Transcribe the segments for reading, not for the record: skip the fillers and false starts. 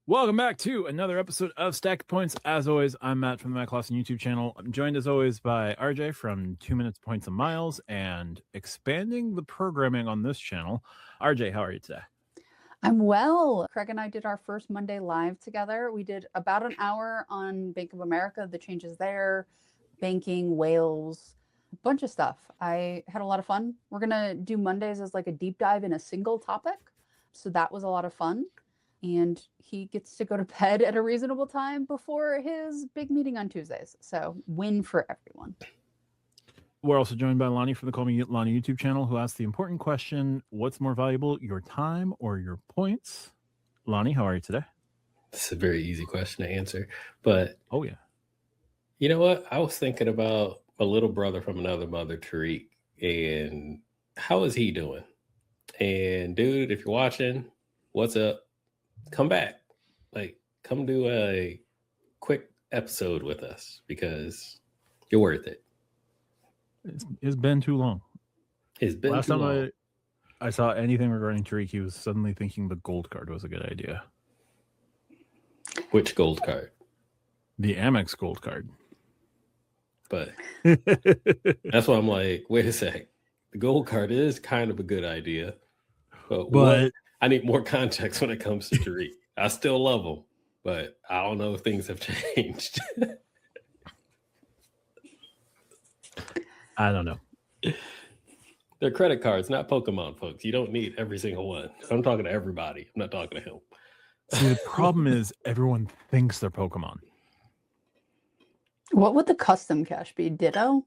Welcome back to another episode of Stack Points. As always, I'm Matt from the Matt Clausen YouTube channel. I'm joined as always by RJ from 2 Minutes, Points, and Miles, and expanding the programming on this channel. RJ, how are you today? I'm well. Craig and I did our first Monday live together. We did about an hour on Bank of America, the changes there, banking, whales, a bunch of stuff. I had a lot of fun. We're going to do Mondays as like a deep dive in a single topic. So that was a lot of fun. And he gets to go to bed at a reasonable time before his big meeting on Tuesdays. So win for everyone. We're also joined by Lonnie from the Call Me Lonnie YouTube channel, who asked the important question, what's more valuable, your time or your points? Lonnie, how are you today? It's a very easy question to answer. But, oh yeah, you know what? I was thinking about my little brother from another mother, Tariq, and how is he doing? And dude, if you're watching, what's up? Come back, like come do a quick episode with us because you're worth it. It's been too long. It's been last too time long. I saw anything regarding Tariq, he was suddenly thinking the gold card was a good idea. Which gold card? The Amex gold card. But that's why I'm like, wait a sec. The gold card is kind of a good idea, but I need more context when it comes to Tariq. I still love him, but I don't know if things have changed. I don't know. They're credit cards, not Pokemon, folks. You don't need every single one. I'm talking to everybody. I'm not talking to him. See, the problem is everyone thinks they're Pokemon. What would the custom cash be? Ditto?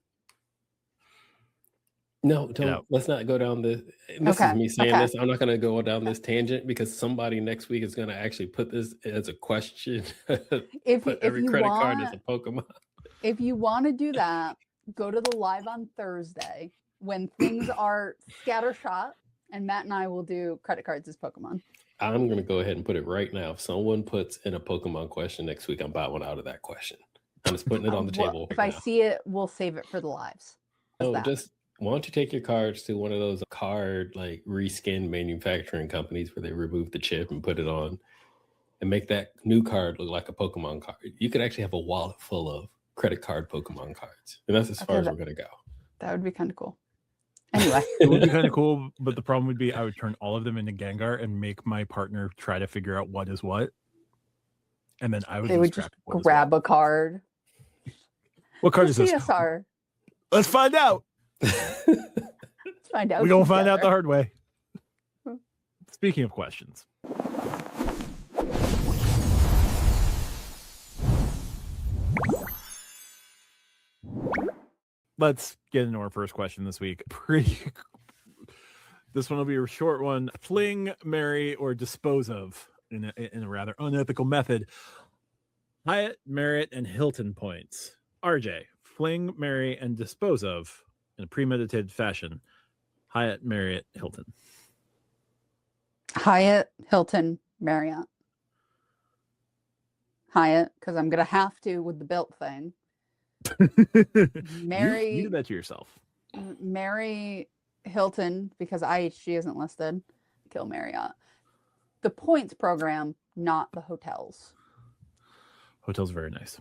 No, don't. Let's not go down this. This is me saying this. I'm not going to go down this tangent because somebody next week is going to actually put this as a question. Put every credit card as a Pokemon. If you want to do that, go to the live on Thursday when things are scattershot, and Matt and I will do credit cards as Pokemon. I'm going to go ahead and put it right now. If someone puts in a Pokemon question next week, I'm buying one out of that question. I'm just putting it on the table. If I see it, we'll save it for the lives. Why don't you take your cards to one of those card like reskin manufacturing companies where they remove the chip and put it on and make that new card look like a Pokemon card? You could actually have a wallet full of credit card Pokemon cards. And that's as far as we're going to go. That would be kind of cool. Anyway. It would be kind of cool, but the problem would be I would turn all of them into Gengar and make my partner try to figure out what is what. And then I would just grab a card. What card is this? CSR. Let's find out. Let's find out. We're going to find out the hard way. Speaking of questions. Let's get into our first question this week. This one will be a short one. Fling, marry, or dispose of in a rather unethical method. Hyatt, Marriott, and Hilton points. RJ, fling, marry, and dispose of in a premeditated fashion. Hyatt, Marriott, Hilton. Hyatt, Hilton, Marriott. Hyatt, because I'm going to have to with the built thing. Marry. You do that to yourself. Marry Hilton because IHG isn't listed. Kill Marriott. The points program, not the hotels. Hotels are very nice.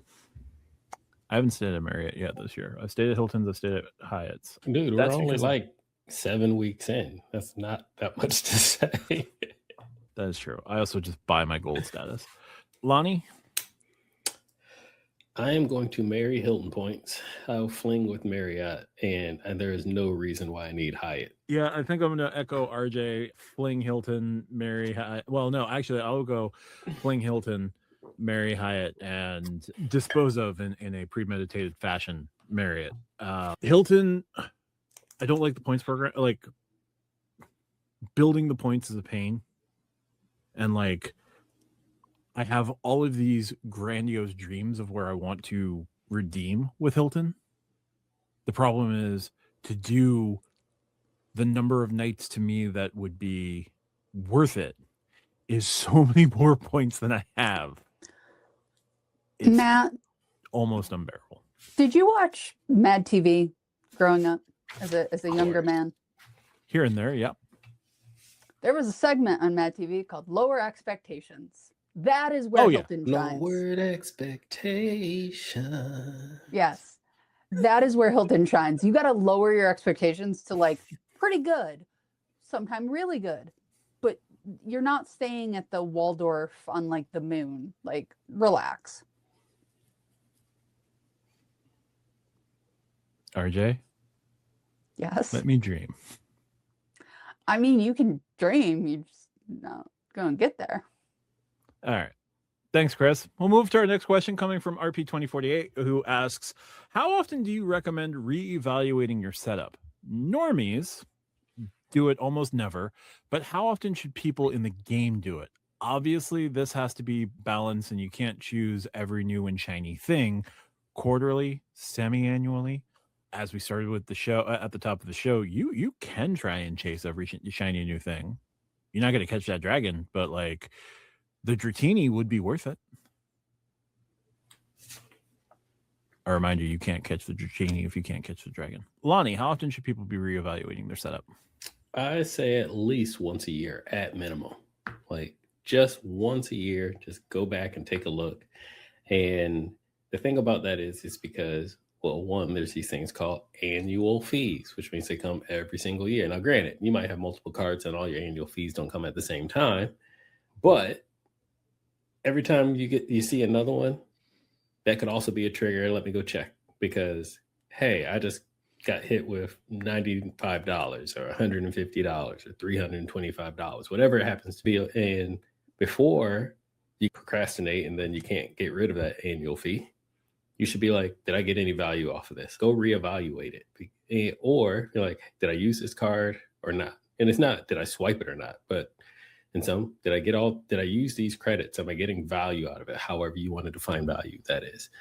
I haven't stayed at Marriott yet this year. I've stayed at Hilton's. I've stayed at Hyatt's. Dude, we're only like 7 weeks in. That's not that much to say. That is true. I also just buy my gold status. Lonnie? I am going to marry Hilton points. I'll fling with Marriott, and there is no reason why I need Hyatt. Yeah, I think I'm going to echo RJ. Fling Hilton, marry Hyatt. Well, no, actually, I'll go fling Hilton, marry Hyatt, and dispose of in a premeditated fashion Marriott. Hilton, I don't like the points program. Like, building the points is a pain. And, like, I have all of these grandiose dreams of where I want to redeem with Hilton. The problem is to do the number of nights to me that would be worth it is so many more points than I have. It's Matt, almost unbearable. Did you watch Mad TV growing up as a younger man? Here and there, yeah. There was a segment on Mad TV called Lower Expectations. That is where Oh, yeah. Hilton shines. Lowered expectation. Yes. That is where Hilton shines. You got to lower your expectations to like pretty good, sometimes really good, but you're not staying at the Waldorf on like the moon. Like, relax. RJ, Yes. let me dream. I mean, you can dream. You just not going to get there. All right. Thanks, Chris. We'll move to our next question coming from RP2048, who asks, how often do you recommend reevaluating your setup? Normies do it almost never, but how often should people in the game do it? Obviously, this has to be balanced, and you can't choose every new and shiny thing. Quarterly, semi-annually, as we started with the show at the top of the show, you can try and chase every shiny new thing. You're not going to catch that dragon, but like the Dratini would be worth it. A reminder, you can't catch the Dratini if you can't catch the dragon. Lonnie, how often should people be reevaluating their setup? I say at least once a year at minimum. Like just once a year, just go back and take a look. And the thing about that is because, well, one, there's these things called annual fees, which means they come every single year. Now, granted, you might have multiple cards and all your annual fees don't come at the same time, but every time you see another one, that could also be a trigger. Let me go check because, hey, I just got hit with $95 or $150 or $325, whatever it happens to be. And before you procrastinate and then you can't get rid of that annual fee, you should be like, did I get any value off of this? Go reevaluate it. Or you're like, did I use this card or not? And it's not, did I swipe it or not? But in some, did I use these credits? Am I getting value out of it? However you want to define value, that is.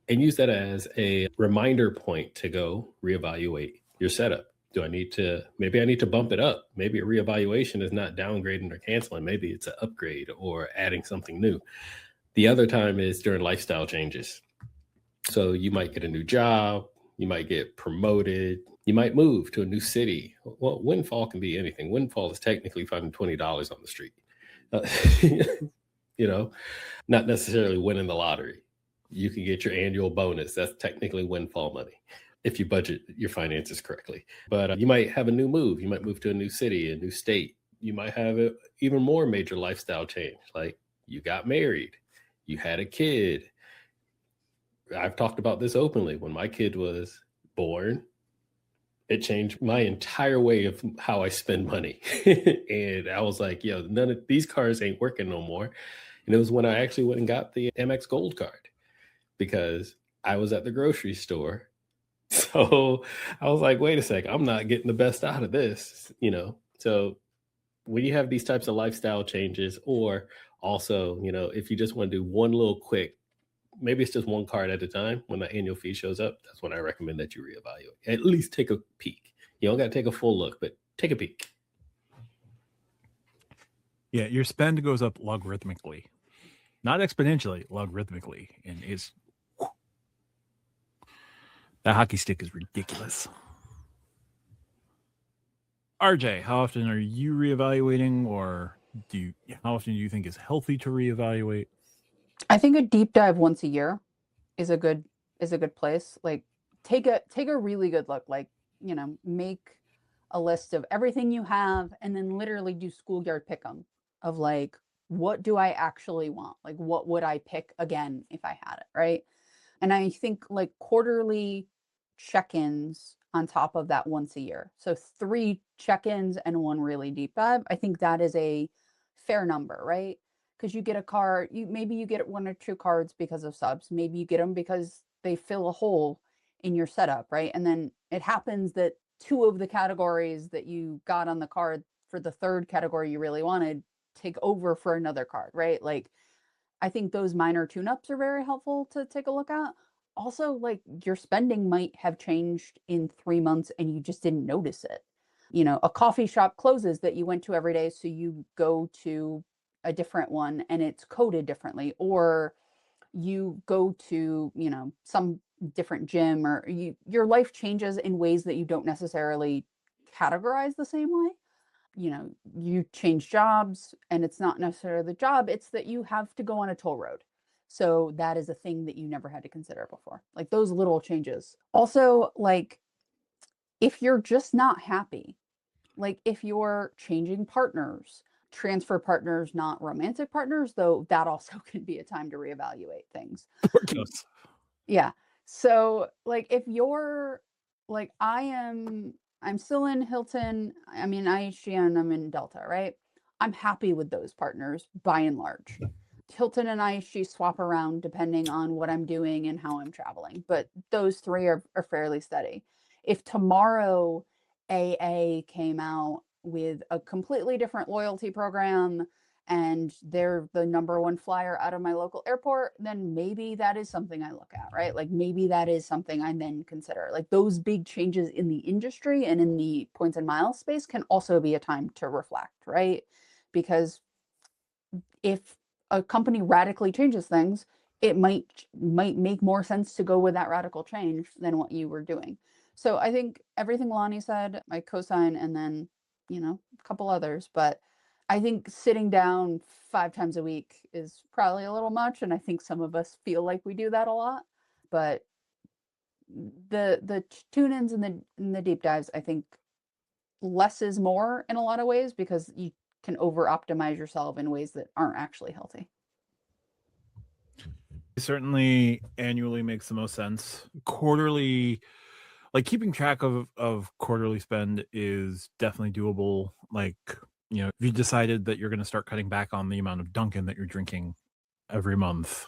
And use that as a reminder point to go reevaluate your setup. Maybe I need to bump it up. Maybe a reevaluation is not downgrading or canceling. Maybe it's an upgrade or adding something new. The other time is during lifestyle changes. So you might get a new job, you might get promoted, you might move to a new city. Well, windfall can be anything. Windfall is technically finding $20 on the street. Not necessarily winning the lottery. You can get your annual bonus. That's technically windfall money if you budget your finances correctly. But you might have a new move. You might move to a new city, a new state. You might have an even more major lifestyle change. Like you got married, you had a kid. I've talked about this openly. When my kid was born, it changed my entire way of how I spend money. And I was like, none of these cards ain't working no more. And it was when I actually went and got the Amex Gold card because I was at the grocery store. So I was like, wait a sec, I'm not getting the best out of this, So when you have these types of lifestyle changes, or also, if you just want to do one little quick, maybe it's just one card at a time. When the annual fee shows up, that's when I recommend that you reevaluate. At least take a peek. You don't got to take a full look, but take a peek. Yeah, your spend goes up logarithmically, not exponentially, logarithmically, and that hockey stick is ridiculous. RJ, how often are you reevaluating, or how often do you think is healthy to reevaluate? I think a deep dive once a year is a good place. Like take a really good look, like, make a list of everything you have and then literally do schoolyard pick'em of like, what do I actually want? Like, what would I pick again if I had it, right? And I think like quarterly check-ins on top of that once a year. So 3 check-ins and 1 really deep dive. I think that is a fair number, right? Because you get a card, maybe you get 1 or 2 cards because of subs. Maybe you get them because they fill a hole in your setup, right? And then it happens that 2 of the categories that you got on the card for the 3rd category you really wanted take over for another card, right? Like, I think those minor tune-ups are very helpful to take a look at. Also, like, your spending might have changed in 3 months and you just didn't notice it. A coffee shop closes that you went to every day, so you go to a different one and it's coded differently, or you go to, some different gym, or your life changes in ways that you don't necessarily categorize the same way. you change jobs, and it's not necessarily the job, it's that you have to go on a toll road. So that is a thing that you never had to consider before. Like those little changes. Also, like if you're just not happy, like if you're changing partners, transfer partners, not romantic partners, though that also can be a time to reevaluate things. Yeah. So like if you're like I'm still in Hilton, I mean IHG, and I'm in Delta, right? I'm happy with those partners by and large. Hilton and IHG swap around depending on what I'm doing and how I'm traveling, but those three are fairly steady. If tomorrow AA came out with a completely different loyalty program and they're the number one flyer out of my local airport, then maybe that is something I look at, right? Like maybe that is something I then consider. Like those big changes in the industry and in the points and miles space can also be a time to reflect, right? Because if a company radically changes things, it might make more sense to go with that radical change than what you were doing. So I think everything Lonnie said, I co-sign, and then, a couple others, but I think sitting down 5 times a week is probably a little much, and I think some of us feel like we do that a lot. But the tune-ins and the deep dives, I think less is more in a lot of ways, because you can over optimize yourself in ways that aren't actually healthy. Certainly annually makes the most sense. Quarterly, like keeping track of quarterly spend is definitely doable. Like, if you decided that you're going to start cutting back on the amount of Dunkin' that you're drinking every month,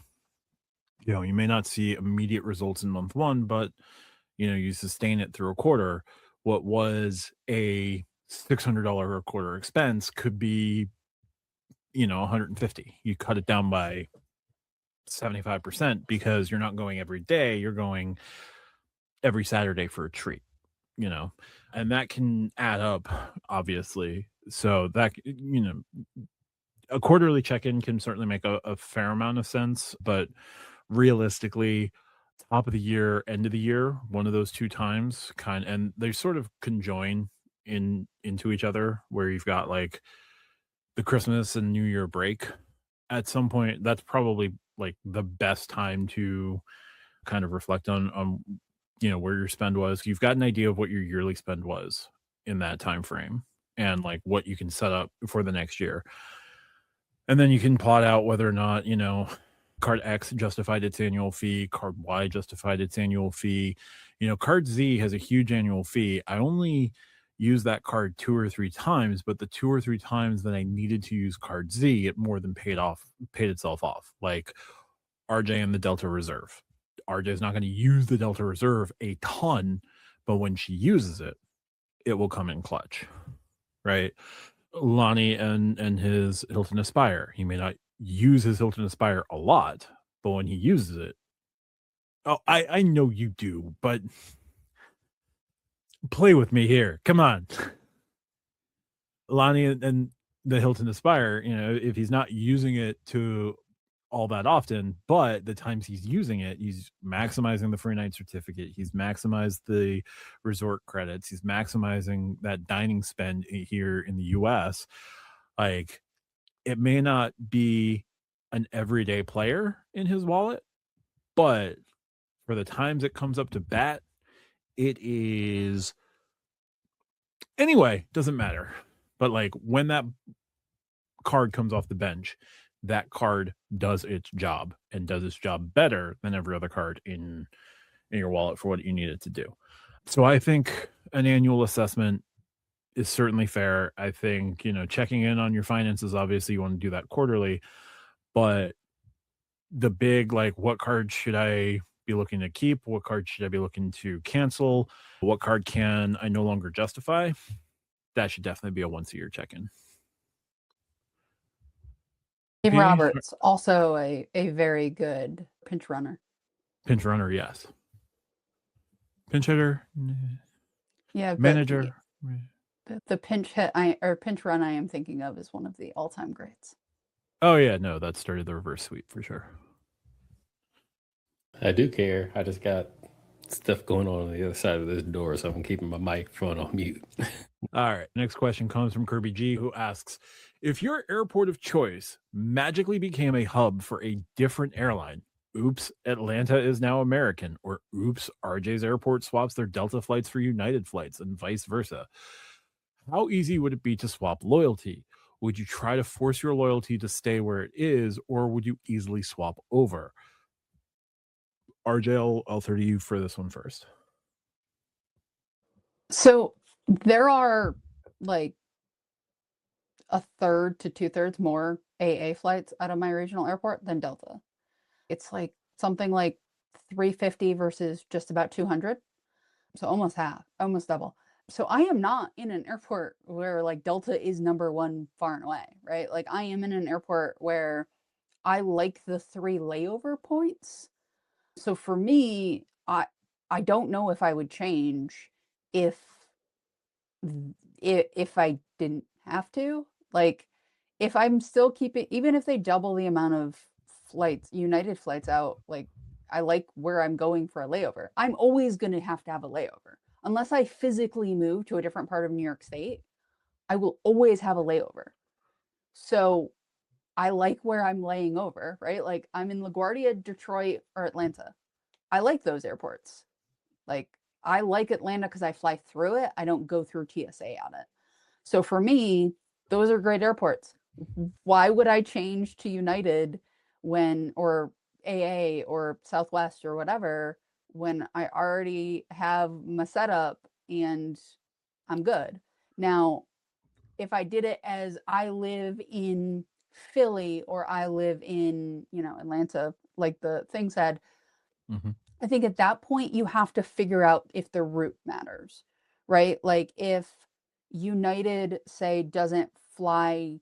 you may not see immediate results in month one, but you sustain it through a quarter. What was a $600 a quarter expense could be, $150. You cut it down by 75% because you're not going every day, you're going every Saturday for a treat, and that can add up, obviously. So that, a quarterly check-in can certainly make a fair amount of sense, but realistically, top of the year, end of the year, one of those two times and they sort of conjoin into each other, where you've got like the Christmas and New Year break. At some point, that's probably like the best time to kind of reflect on where your spend was. You've got an idea of what your yearly spend was in that time frame, and like what you can set up for the next year. And then you can plot out whether or not, card X justified its annual fee, card Y justified its annual fee. Card Z has a huge annual fee. I only use that card 2 or 3 times, but the 2 or 3 times that I needed to use card Z, it more than paid itself off. Like RJ and the Delta Reserve. RJ is not going to use the Delta Reserve a ton, but when she uses it, it will come in clutch, right? Lonnie and his Hilton Aspire. He may not use his Hilton Aspire a lot, but when he uses it, I know you do, but play with me here. Come on. Lonnie and the Hilton Aspire, if he's not using it to all that often, but the times he's using it, he's maximizing the free night certificate, he's maximized the resort credits, he's maximizing that dining spend here in the US. Like, it may not be an everyday player in his wallet, but for the times it comes up to bat, it is. Anyway, doesn't matter. But like when that card comes off the bench, that card does its job, and does its job better than every other card in your wallet for what you need it to do. So I think an annual assessment is certainly fair. I think, checking in on your finances, obviously you want to do that quarterly, but the big, like, what card should I be looking to keep? What card should I be looking to cancel? What card can I no longer justify? That should definitely be a once a year check-in. Dave Roberts, also a very good pinch runner. Pinch runner, yes. Pinch hitter, yeah. Manager. The pinch hit or pinch run I am thinking of is one of the all-time greats. Oh yeah, no, that started the reverse sweep for sure. I do care. I just got Stuff going on the other side of this door, so I'm keeping my microphone on mute. All right. Next question comes from Kirby G, who asks, if your airport of choice magically became a hub for a different airline, oops, Atlanta is now American, or oops, RJ's airport swaps their Delta flights for United flights, and vice versa, how easy would it be to swap loyalty? Would you try to force your loyalty to stay where it is, or would you easily swap over? RJ, I'll throw to you for this one first. So there are like a third to 2/3 more AA flights out of my regional airport than Delta. It's like something like 350 versus just about 200. So almost half, almost double. So I am not in an airport where like Delta is number one far and away, right? Like I am in an airport where I like the 3 layover points. So for me, I don't know if I would change if I didn't have to. Like if I'm still keeping, even if they double the amount of flights, United flights out, like I like where I'm going for a layover. I'm always going to have a layover. Unless I physically move to a different part of New York State, I will always have a layover. So I like where I'm laying over, right? Like I'm in LaGuardia, Detroit, or Atlanta. I like those airports. Like I like Atlanta because I fly through it. I don't go through TSA on it. So for me, those are great airports. Why would I change to United or AA or Southwest or whatever when I already have my setup and I'm good? Now, if I did it as I live in Philly or I live in, Atlanta, like the thing said, I think at that point you have to figure out if the route matters, right? Like if United, say, doesn't fly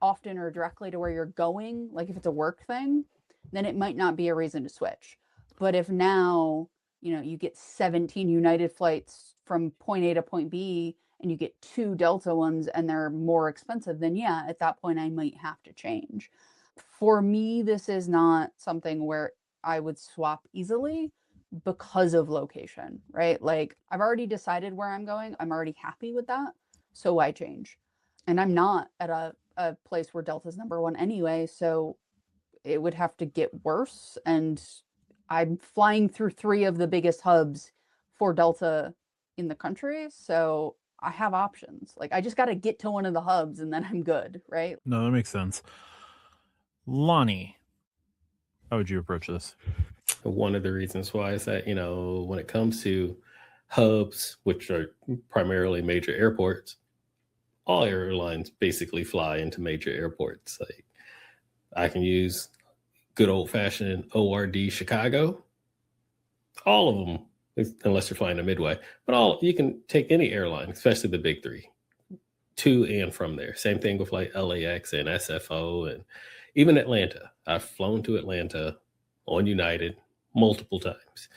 often or directly to where you're going, like if it's a work thing, then it might not be a reason to switch. But if now, you get 17 United flights from point A to point B and you get 2 Delta ones and they're more expensive, then yeah, at that point I might have to change. For me, this is not something where I would swap easily because of location, right? Like I've already decided where I'm going. I'm already happy with that. So why change? And I'm not at a place where Delta's number one anyway. So it would have to get worse. And I'm flying through 3 of the biggest hubs for Delta in the country. So I have options. Like I just got to get to one of the hubs and then I'm good, right? No, that makes sense. Lonnie, how would you approach this? One of the reasons why is that, when it comes to hubs, which are primarily major airports, all airlines basically fly into major airports. Like I can use good old fashioned ORD Chicago, all of them, unless you're flying to Midway, but you can take any airline, especially the big 3, to and from there. Same thing with like LAX and SFO and even Atlanta. I've flown to Atlanta on United multiple times.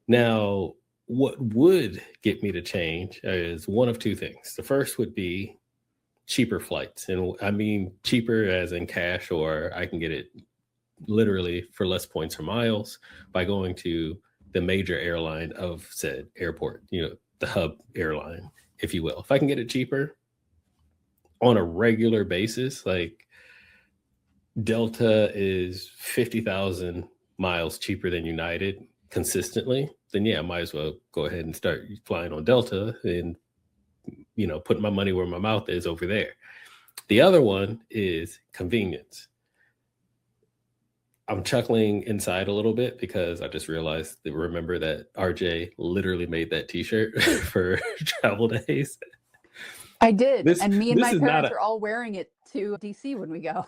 Now, what would get me to change is one of 2 things. The first would be cheaper flights. And I mean cheaper as in cash, or I can get it literally for less points or miles by going to the major airline of said airport, the hub airline, if you will. If I can get it cheaper on a regular basis, like Delta is 50,000 miles cheaper than United consistently, then yeah, I might as well go ahead and start flying on Delta and, put my money where my mouth is over there. The other one is convenience. I'm chuckling inside a little bit because I just realized remember that RJ literally made that t-shirt for travel days. I did. And me and my parents are all wearing it to DC when we go.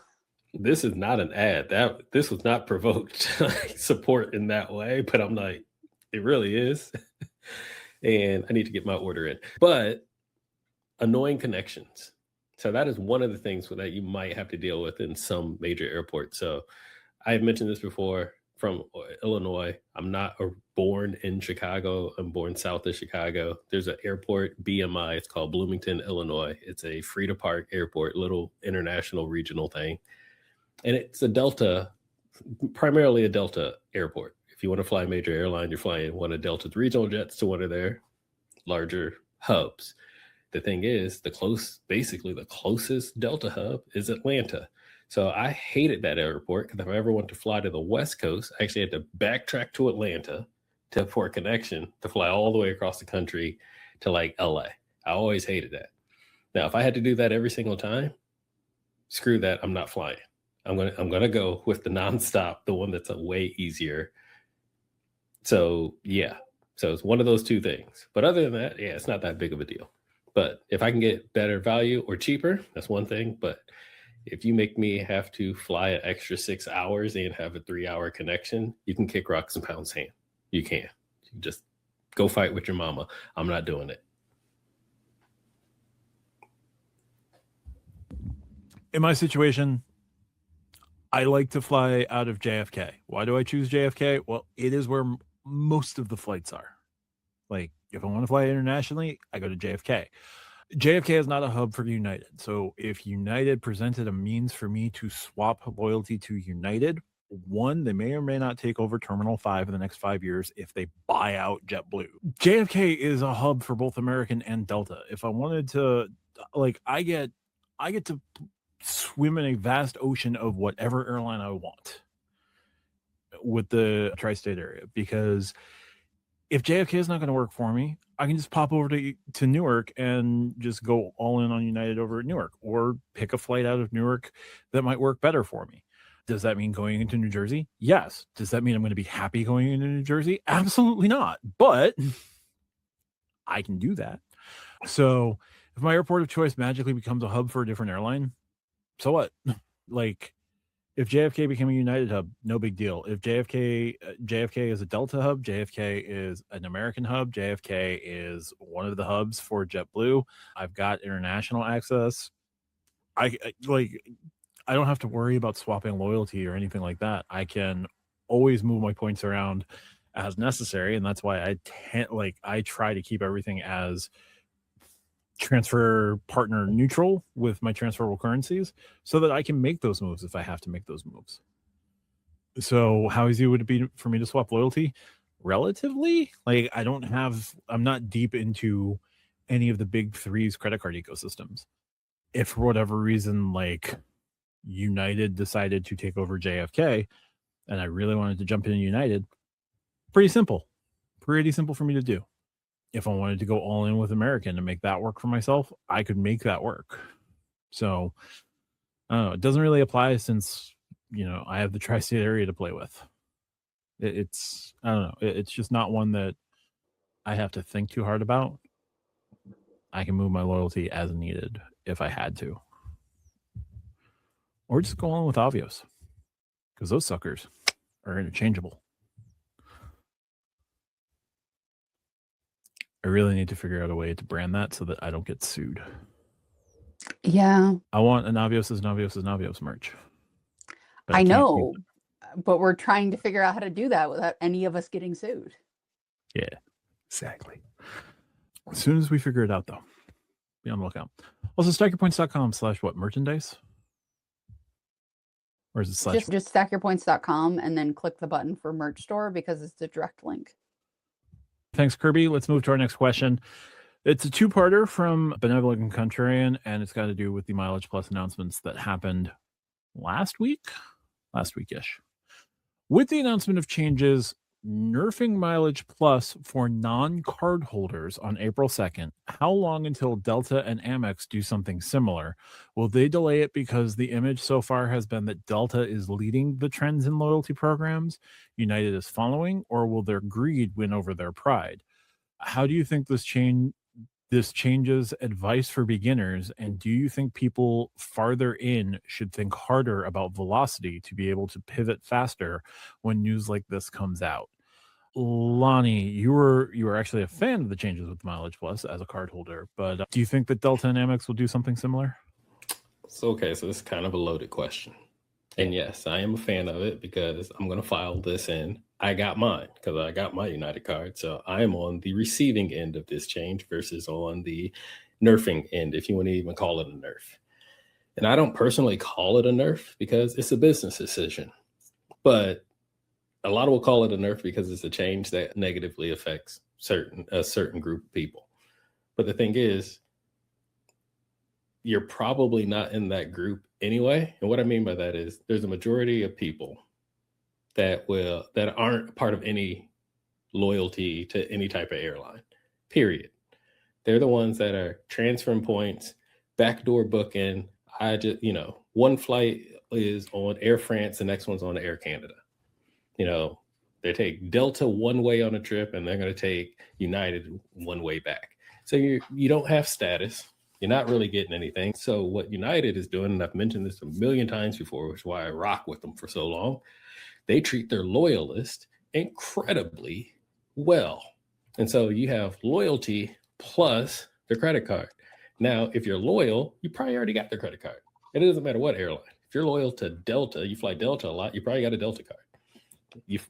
This is not an ad. This was not provoked support in that way, but I'm like, it really is. And I need to get my order in. But annoying connections. So that is one of the things that you might have to deal with in some major airports. So I've mentioned this before from Illinois. I'm not born in Chicago. I'm born south of Chicago. There's an airport, BMI. It's called Bloomington, Illinois. It's a free to park airport, little international regional thing. And it's primarily a Delta airport. If you want to fly a major airline, you're flying one of Delta's regional jets to one of their larger hubs. The thing is, basically the closest Delta hub is Atlanta. So I hated that airport because if I ever wanted to fly to the West Coast, I actually had to backtrack to Atlanta for a connection to fly all the way across the country to like LA. I always hated that. Now, if I had to do that every single time, screw that. I'm not flying. I'm gonna go with the nonstop, the one that's a way easier. So yeah, so it's one of those two things. But other than that, yeah, it's not that big of a deal. But if I can get better value or cheaper, that's one thing. But if you make me have to fly an extra 6 hours and have a 3-hour connection, you can kick rocks and pound sand. You can. You just go fight with your mama. I'm not doing it. In my situation, I like to fly out of JFK. Why do I choose JFK? Well, it is where most of the flights are. Like, if I want to fly internationally, I go to JFK. JFK is not a hub for United. So if United presented a means for me to swap loyalty to United, one, they may or may not take over Terminal 5 in the next 5 years if they buy out JetBlue. JFK is a hub for both American and Delta. If I wanted to, like, I get to swim in a vast ocean of whatever airline I want with the tri-state area, because if JFK is not going to work for me, I can just pop over to Newark and just go all in on United over at Newark, or pick a flight out of Newark that might work better for me. Does that mean going into New Jersey? Yes. Does that mean I'm going to be happy going into New Jersey? Absolutely not. But I can do that. So if my airport of choice magically becomes a hub for a different airline, so what? Like, if JFK became a United hub, no big deal. If JFK is a Delta hub, JFK is an American hub, JFK is one of the hubs for JetBlue, I've got international access. I don't have to worry about swapping loyalty or anything like that. I can always move my points around as necessary, and that's why I try to keep everything as transfer partner neutral with my transferable currencies so that I can make those moves if I have to make those moves. So how easy would it be for me to swap loyalty? Relatively. Like, I'm not deep into any of the big three's credit card ecosystems. If for whatever reason, like, United decided to take over JFK and I really wanted to jump into United, pretty simple for me to do. If I wanted to go all in with American and make that work for myself, I could make that work. So it doesn't really apply since, I have the tri-state area to play with. It's I don't know. It's just not one that I have to think too hard about. I can move my loyalty as needed if I had to. Or just go on with Avios, because those suckers are interchangeable. I really need to figure out a way to brand that so that I don't get sued. Yeah. I want an Navios merch. I know, but we're trying to figure out how to do that without any of us getting sued. Yeah, exactly. As soon as we figure it out, though, be on the lookout. Also, stackyourpoints.com/what merchandise? Or is it slash? Just stackyourpoints.com and then click the button for merch store because it's a direct link. Thanks, Kirby. Let's move to our next question. It's a two-parter from Benevolent Contrarian, and it's got to do with the MileagePlus announcements that happened last week-ish. With the announcement of changes nerfing MileagePlus for non-cardholders on April 2nd, how long until Delta and Amex do something similar? Will they delay it because the image so far has been that Delta is leading the trends in loyalty programs, United is following, or will their greed win over their pride? How do you think this changes advice for beginners, and do you think people farther in should think harder about velocity to be able to pivot faster when news like this comes out? Lonnie, you were actually a fan of the changes with MileagePlus as a cardholder, but do you think that Delta and Amex will do something similar? So this is kind of a loaded question. And yes, I am a fan of it because I'm going to file this in. I got mine because I got my United card. So I am on the receiving end of this change versus on the nerfing end, if you want to even call it a nerf. And I don't personally call it a nerf because it's a business decision. But a lot will call it a nerf because it's a change that negatively affects a certain group of people. But the thing is, you're probably not in that group anyway. And what I mean by that is there's a majority of people that aren't part of any loyalty to any type of airline, period. They're the ones that are transferring points, backdoor booking. One flight is on Air France, the next one's on Air Canada. They take Delta one way on a trip and they're going to take United one way back. So you don't have status. You're not really getting anything. So what United is doing, and I've mentioned this a million times before, which is why I rock with them for so long, they treat their loyalists incredibly well. And so you have loyalty plus their credit card. Now, if you're loyal, you probably already got their credit card. It doesn't matter what airline. If you're loyal to Delta, you fly Delta a lot, you probably got a Delta card. If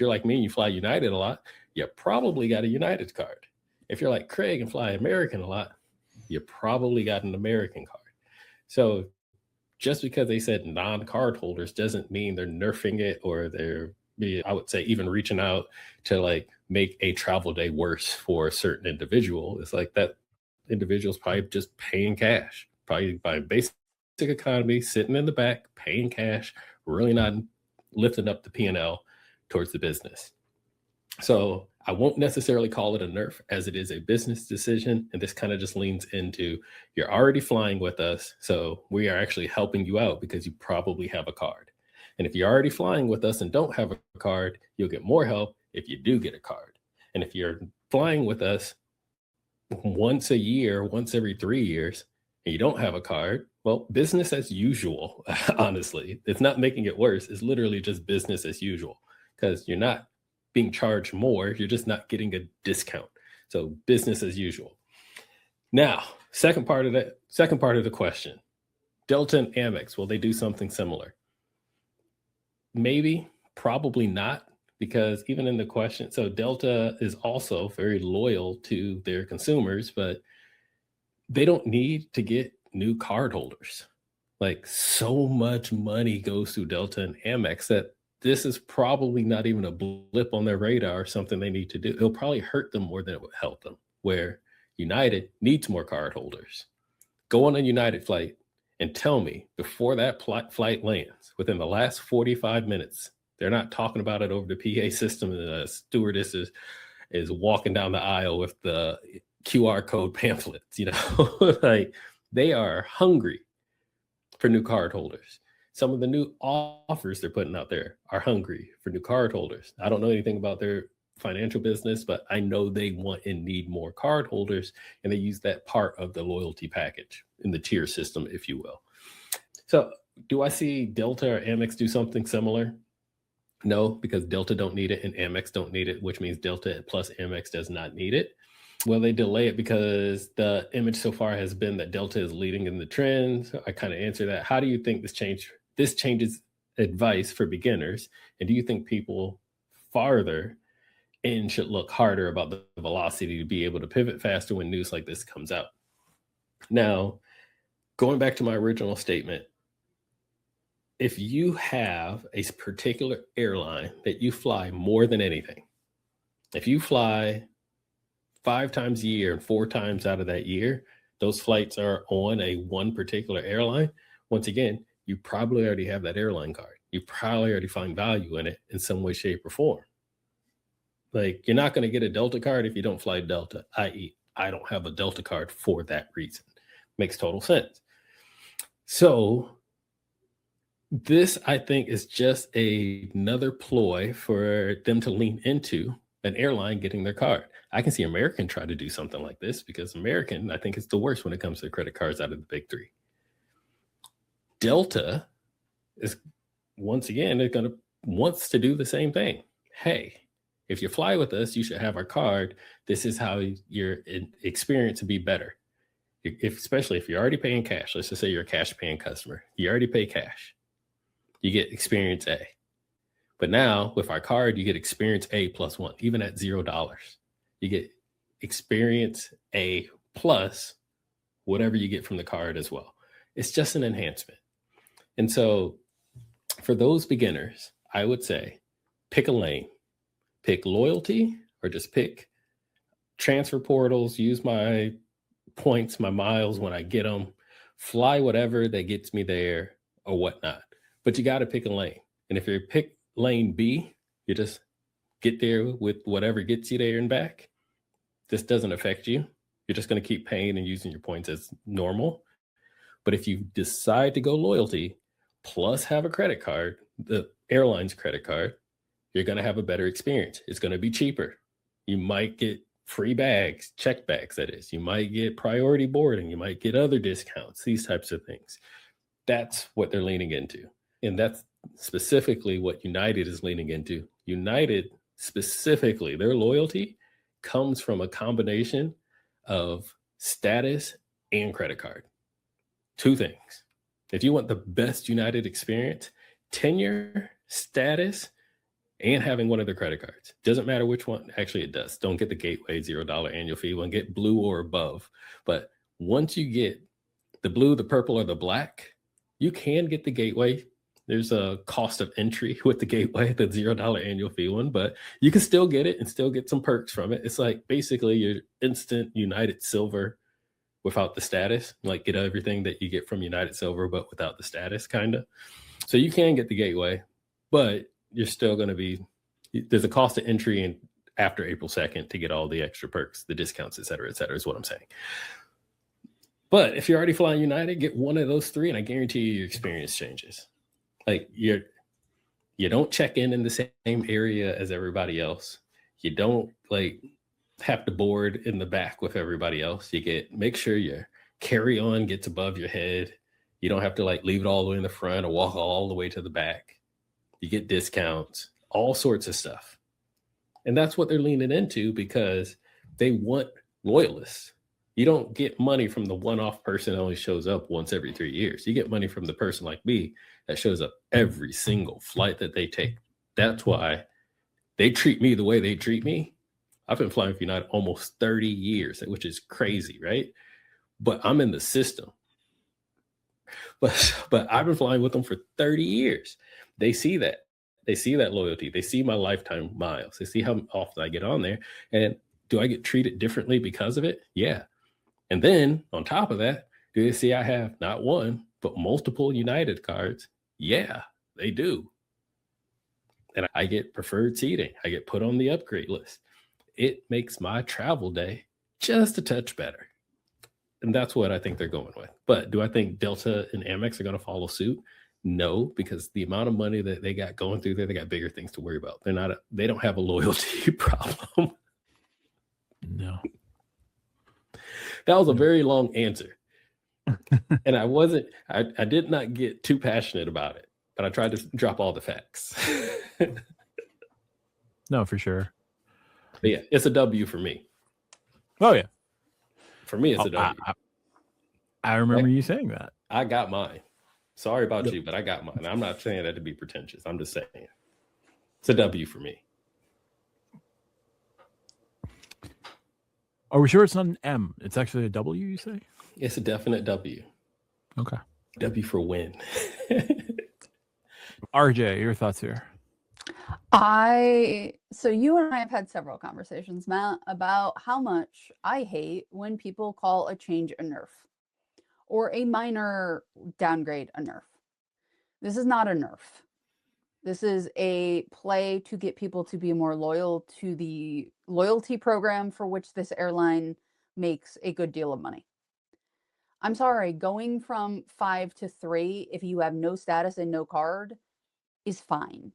you're like me and you fly United a lot, you probably got a United card. If you're like Craig and fly American a lot, you probably got an American card. So just because they said non-cardholders doesn't mean they're nerfing it or they're, I would say, even reaching out to like make a travel day worse for a certain individual. It's like that individual's probably just paying cash, probably by basic economy, sitting in the back, paying cash, really not lifting up the P&L towards the business. So I won't necessarily call it a nerf, as it is a business decision. And this kind of just leans into, you're already flying with us, so we are actually helping you out because you probably have a card. And if you're already flying with us and don't have a card, you'll get more help if you do get a card. And if you're flying with us once a year, once every 3 years, and you don't have a card, well, business as usual, honestly. It's not making it worse. It's literally just business as usual, because you're not being charged more. You're just not getting a discount. So business as usual. Now, second part of the question, Delta and Amex, will they do something similar? Maybe, probably not, because even in the question, so Delta is also very loyal to their consumers, but they don't need to get new cardholders. Like, so much money goes through Delta and Amex that this is probably not even a blip on their radar or something they need to do. It'll probably hurt them more than it would help them, where United needs more cardholders. Go on a United flight and tell me before that flight lands, within the last 45 minutes, they're not talking about it over the PA system and the stewardess is walking down the aisle with the QR code pamphlets, like, they are hungry for new cardholders. Some of the new offers they're putting out there are hungry for new cardholders. I don't know anything about their financial business, but I know they want and need more cardholders, and they use that part of the loyalty package in the tier system, if you will. So do I see Delta or Amex do something similar? No, because Delta don't need it and Amex don't need it, which means Delta plus Amex does not need it. Well, they delay it because the image so far has been that Delta is leading in the trend. I kind of answer that. How do you think this changes advice for beginners? And do you think people farther in should look harder about the velocity to be able to pivot faster when news like this comes out? Now, going back to my original statement, if you have a particular airline that you fly more than anything, if you fly 5 times a year and 4 times out of that year, those flights are on one particular airline, once again, you probably already have that airline card. You probably already find value in it in some way, shape, or form. Like, you're not going to get a Delta card if you don't fly Delta, i.e., I don't have a Delta card for that reason. Makes total sense. So this, I think, is just another ploy for them to lean into an airline getting their card. I can see American try to do something like this, because American, I think, is the worst when it comes to credit cards out of the big three. Delta is, once again, wants to do the same thing. Hey, if you fly with us, you should have our card. This is how your experience would be better. Especially if you're already paying cash. Let's just say you're a cash paying customer. You already pay cash. You get experience A. But now with our card, you get experience A plus 1, even at $0. You get experience A plus whatever you get from the card as well. It's just an enhancement. And so for those beginners, I would say pick a lane, pick loyalty, or just pick transfer portals, use my points, my miles when I get them, fly whatever that gets me there or whatnot. But you got to pick a lane. And if you pick lane B, you just get there with whatever gets you there and back. This doesn't affect you. You're just going to keep paying and using your points as normal. But if you decide to go loyalty plus have a credit card, the airline's credit card, you're going to have a better experience. It's going to be cheaper. You might get free bags, check bags, that is. You might get priority boarding. You might get other discounts, these types of things. That's what they're leaning into. And that's specifically what United is leaning into. United, specifically, their loyalty comes from a combination of status and credit card. Two things. If you want the best United experience, tenure, status, and having one of their credit cards. Doesn't matter which one. Actually, it does. Don't get the Gateway $0 annual fee one. Get blue or above. But once you get the blue, the purple, or the black, you can get the Gateway. There's a cost of entry with the Gateway, the $0 annual fee one, but you can still get it and still get some perks from it. It's like basically your instant United Silver without the status, like get everything that you get from United Silver, but without the status, kind of. So you can get the Gateway, but you're still going to be, there's a cost of entry and after April 2nd to get all the extra perks, the discounts, et cetera, is what I'm saying. But if you're already flying United, get one of those three and I guarantee you your experience changes. Like you don't check in the same area as everybody else. You don't like have to board in the back with everybody else. Make sure your carry-on gets above your head. You don't have to like leave it all the way in the front or walk all the way to the back. You get discounts, all sorts of stuff. And that's what they're leaning into because they want loyalists. You don't get money from the one-off person that only shows up once every 3 years. You get money from the person like me that shows up every single flight that they take. That's why they treat me the way they treat me. I've been flying for United almost 30 years, which is crazy, right? But I'm in the system. But I've been flying with them for 30 years. They see that. They see that loyalty. They see my lifetime miles. They see how often I get on there. And do I get treated differently because of it? Yeah. And then on top of that, do they see I have not one, but multiple United cards? Yeah, they do. And I get preferred seating. I get put on the upgrade list. It makes my travel day just a touch better. And that's what I think they're going with. But do I think Delta and Amex are going to follow suit? No, because the amount of money that they got going through there, they got bigger things to worry about. They don't have a loyalty problem. No. That was a very long answer. And I did not get too passionate about it, but I tried to drop all the facts. No, for sure. But yeah, it's a W for me. Oh, yeah. For me, it's a W. I remember you saying that. I got mine. Sorry about you, but I got mine. I'm not saying that to be pretentious. I'm just saying it's a W for me. Are we sure it's not an M? It's actually a W, you say? It's a definite W. Okay. W for win. RJ, your thoughts here? So you and I have had several conversations, Matt, about how much I hate when people call a change a nerf or a minor downgrade a nerf. This is not a nerf. This is a play to get people to be more loyal to the loyalty program for which this airline makes a good deal of money. I'm sorry, going from 5 to 3 if you have no status and no card is fine.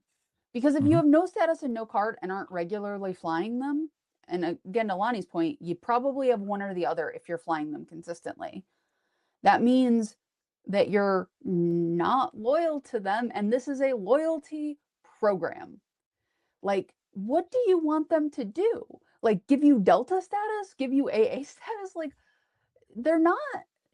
Because if you have no status and no card and aren't regularly flying them, and again, to Lonnie's point, you probably have one or the other if you're flying them consistently. That means that you're not loyal to them, and this is a loyalty program. Like, what do you want them to do? Like, give you Delta status? Give you AA status? Like, they're not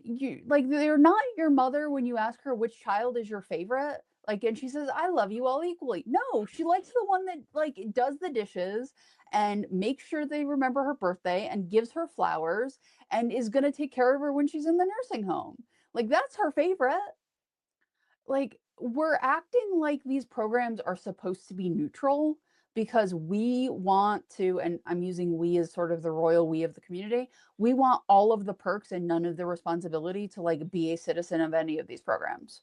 your mother when you ask her which child is your favorite. Like, and she says, I love you all equally. No, she likes the one that like does the dishes and makes sure they remember her birthday and gives her flowers and is going to take care of her when she's in the nursing home. Like, that's her favorite. Like, we're acting like these programs are supposed to be neutral because we want to, and I'm using we as sort of the royal we of the community, we want all of the perks and none of the responsibility to like be a citizen of any of these programs.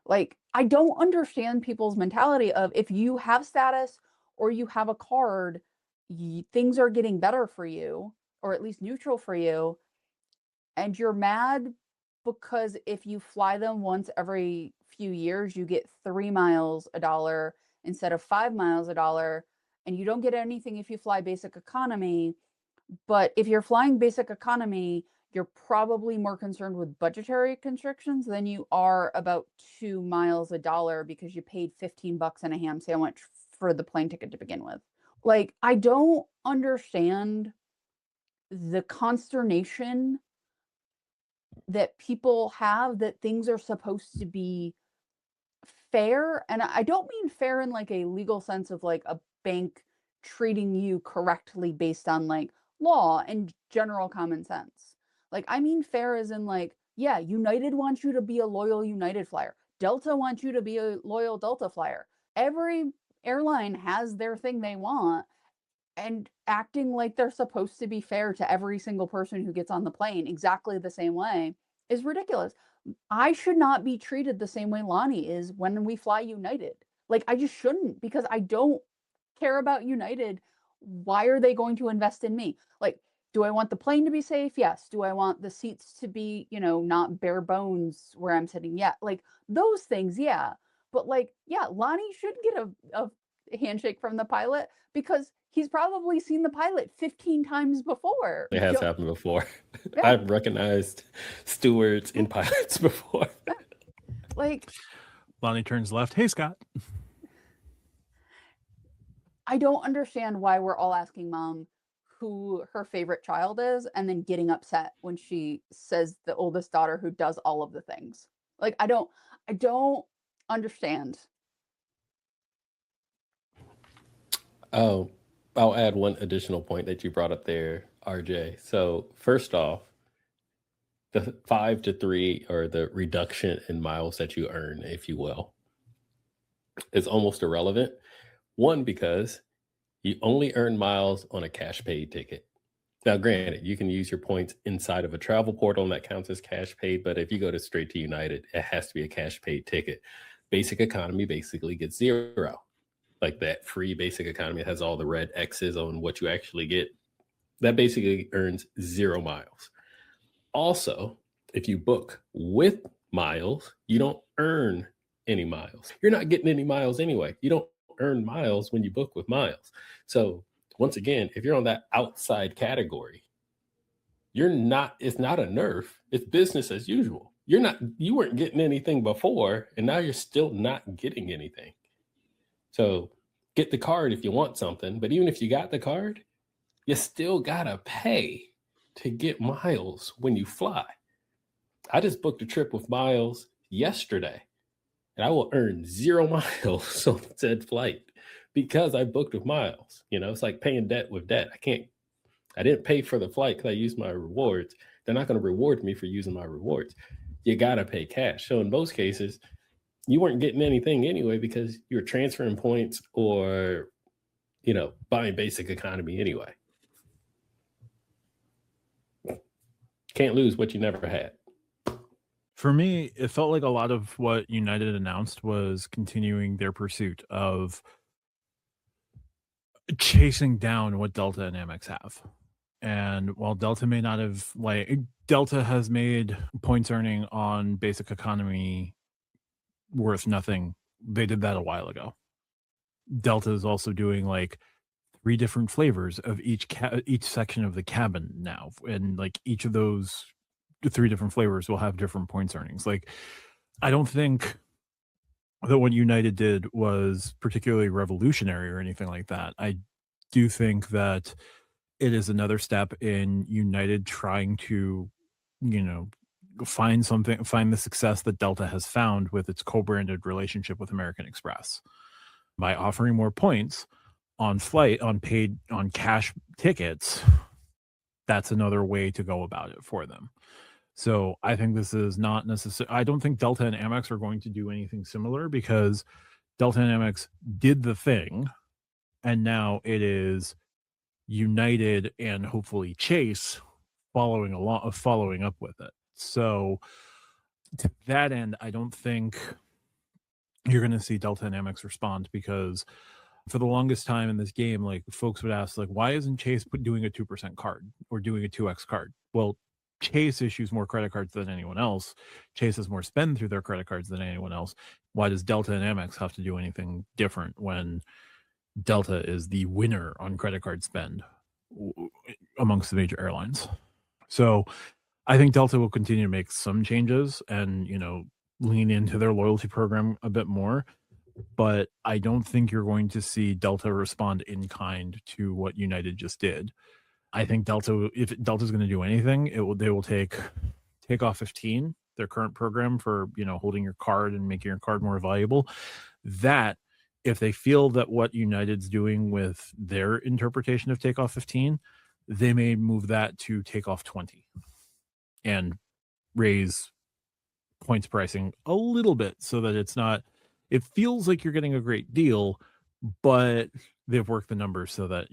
Like, I don't understand people's mentality of if you have status or you have a card, things are getting better for you, or at least neutral for you, and you're mad because if you fly them once every few years, you get 3 miles $1 instead of 5 miles $1, and you don't get anything if you fly basic economy. But if you're flying basic economy, you're probably more concerned with budgetary constrictions than you are about 2 miles $1 because you paid $15 and a ham sandwich for the plane ticket to begin with. Like, I don't understand the consternation that people have that things are supposed to be fair. And I don't mean fair in like a legal sense of like a bank treating you correctly based on like law and general common sense. Like, I mean fair as in like, yeah, United wants you to be a loyal United flyer. Delta wants you to be a loyal Delta flyer. Every airline has their thing they want, and acting like they're supposed to be fair to every single person who gets on the plane exactly the same way is ridiculous. I should not be treated the same way Lonnie is when we fly United. Like, I just shouldn't, because I don't care about United. Why are they going to invest in me? Like, do I want the plane to be safe? Yes. Do I want the seats to be, you know, not bare bones where I'm sitting? Yeah. Like, those things, yeah. But like, yeah, Lonnie should get a handshake from the pilot because he's probably seen the pilot 15 times before. It has happened before. Yeah. I've recognized stewards and pilots before. Like, Lonnie turns left. Hey, Scott. I don't understand why we're all asking mom who her favorite child is and then getting upset when she says the oldest daughter who does all of the things. Like, I don't understand. Oh, I'll add one additional point that you brought up there, RJ. So first off, the 5 to 3, or the reduction in miles that you earn, if you will, is almost irrelevant. One, because you only earn miles on a cash paid ticket. Now, granted, you can use your points inside of a travel portal and that counts as cash paid, but if you go straight to United, it has to be a cash paid ticket. Basic economy basically gets 0. Like that free basic economy has all the red X's on what you actually get. That basically earns 0 miles. Also, if you book with miles, you don't earn any miles. You're not getting any miles anyway. You don't earn miles when you book with miles. So once again, if you're on that outside category, it's not a nerf, it's business as usual. You weren't getting anything before, and now you're still not getting anything. So get the card if you want something, but even if you got the card, you still gotta pay to get miles when you fly. I just booked a trip with miles yesterday, and I will earn 0 miles on said flight because I booked with miles. You know, it's like paying debt with debt. I didn't pay for the flight because I used my rewards. They're not going to reward me for using my rewards. You got to pay cash. So in most cases, you weren't getting anything anyway because you're transferring points or, you know, buying basic economy anyway. Can't lose what you never had. For me, it felt like a lot of what United announced was continuing their pursuit of chasing down what Delta and Amex have. And while Delta may not have, like, Delta has made points earning on basic economy worth nothing. They did that a while ago. Delta is also doing like 3 different flavors of each section of the cabin now, and like each of those 3 different flavors will have different points earnings. Like, I don't think that what United did was particularly revolutionary or anything like that. I do think that it is another step in United trying to, you know, find the success that Delta has found with its co-branded relationship with American Express by offering more points on cash tickets. That's another way to go about it for them. So I think this is not necessary. I don't think Delta and Amex are going to do anything similar because Delta and Amex did the thing and now it is United and hopefully Chase following up with it. So to that end, I don't think you're going to see Delta and Amex respond, because for the longest time in this game, like, folks would ask, like, why isn't Chase doing a 2% card or doing a 2x card? Well, Chase issues more credit cards than anyone else. Chase has more spend through their credit cards than anyone else. Why does Delta and Amex have to do anything different when Delta is the winner on credit card spend amongst the major airlines? So I think Delta will continue to make some changes and, lean into their loyalty program a bit more. But I don't think you're going to see Delta respond in kind to what United just did. I think Delta, if Delta's going to do anything, they will take off 15, their current program for, holding your card and making your card more valuable. That, if they feel that what United's doing with their interpretation of takeoff 15, they may move that to takeoff 20 and raise points pricing a little bit so that it feels like you're getting a great deal, but they've worked the numbers so that,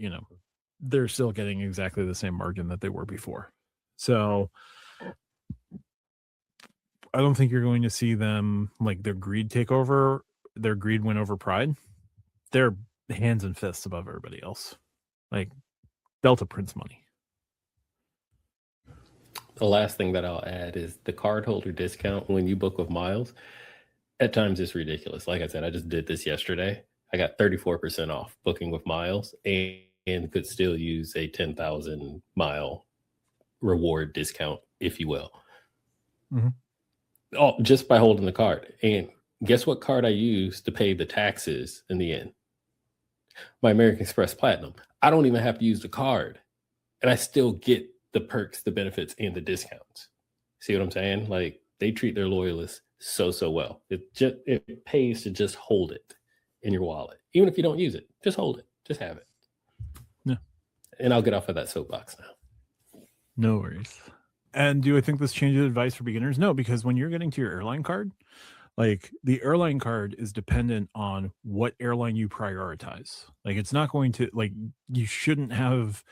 they're still getting exactly the same margin that they were before. So I don't think you're going to see them, like, their greed win over pride. They're hands and fists above everybody else. Like, Delta prints money. The last thing that I'll add is the cardholder discount when you book with Miles. At times it's ridiculous. Like I said, I just did this yesterday. I got 34% off booking with Miles and could still use a 10,000 mile reward discount, if you will. Mm-hmm. Oh, just by holding the card. And guess what card I used to pay the taxes in the end? My American Express Platinum. I don't even have to use the card, and I still get the perks, the benefits, and the discounts. See what I'm saying? Like, they treat their loyalists so well. It pays to just hold it in your wallet. Even if you don't use it, just hold it. Just have it. Yeah. And I'll get off of that soapbox now. No worries. And do I think this changes advice for beginners? No, because when you're getting to your airline card, like, the airline card is dependent on what airline you prioritize. Like, it's not going to, like, you shouldn't have,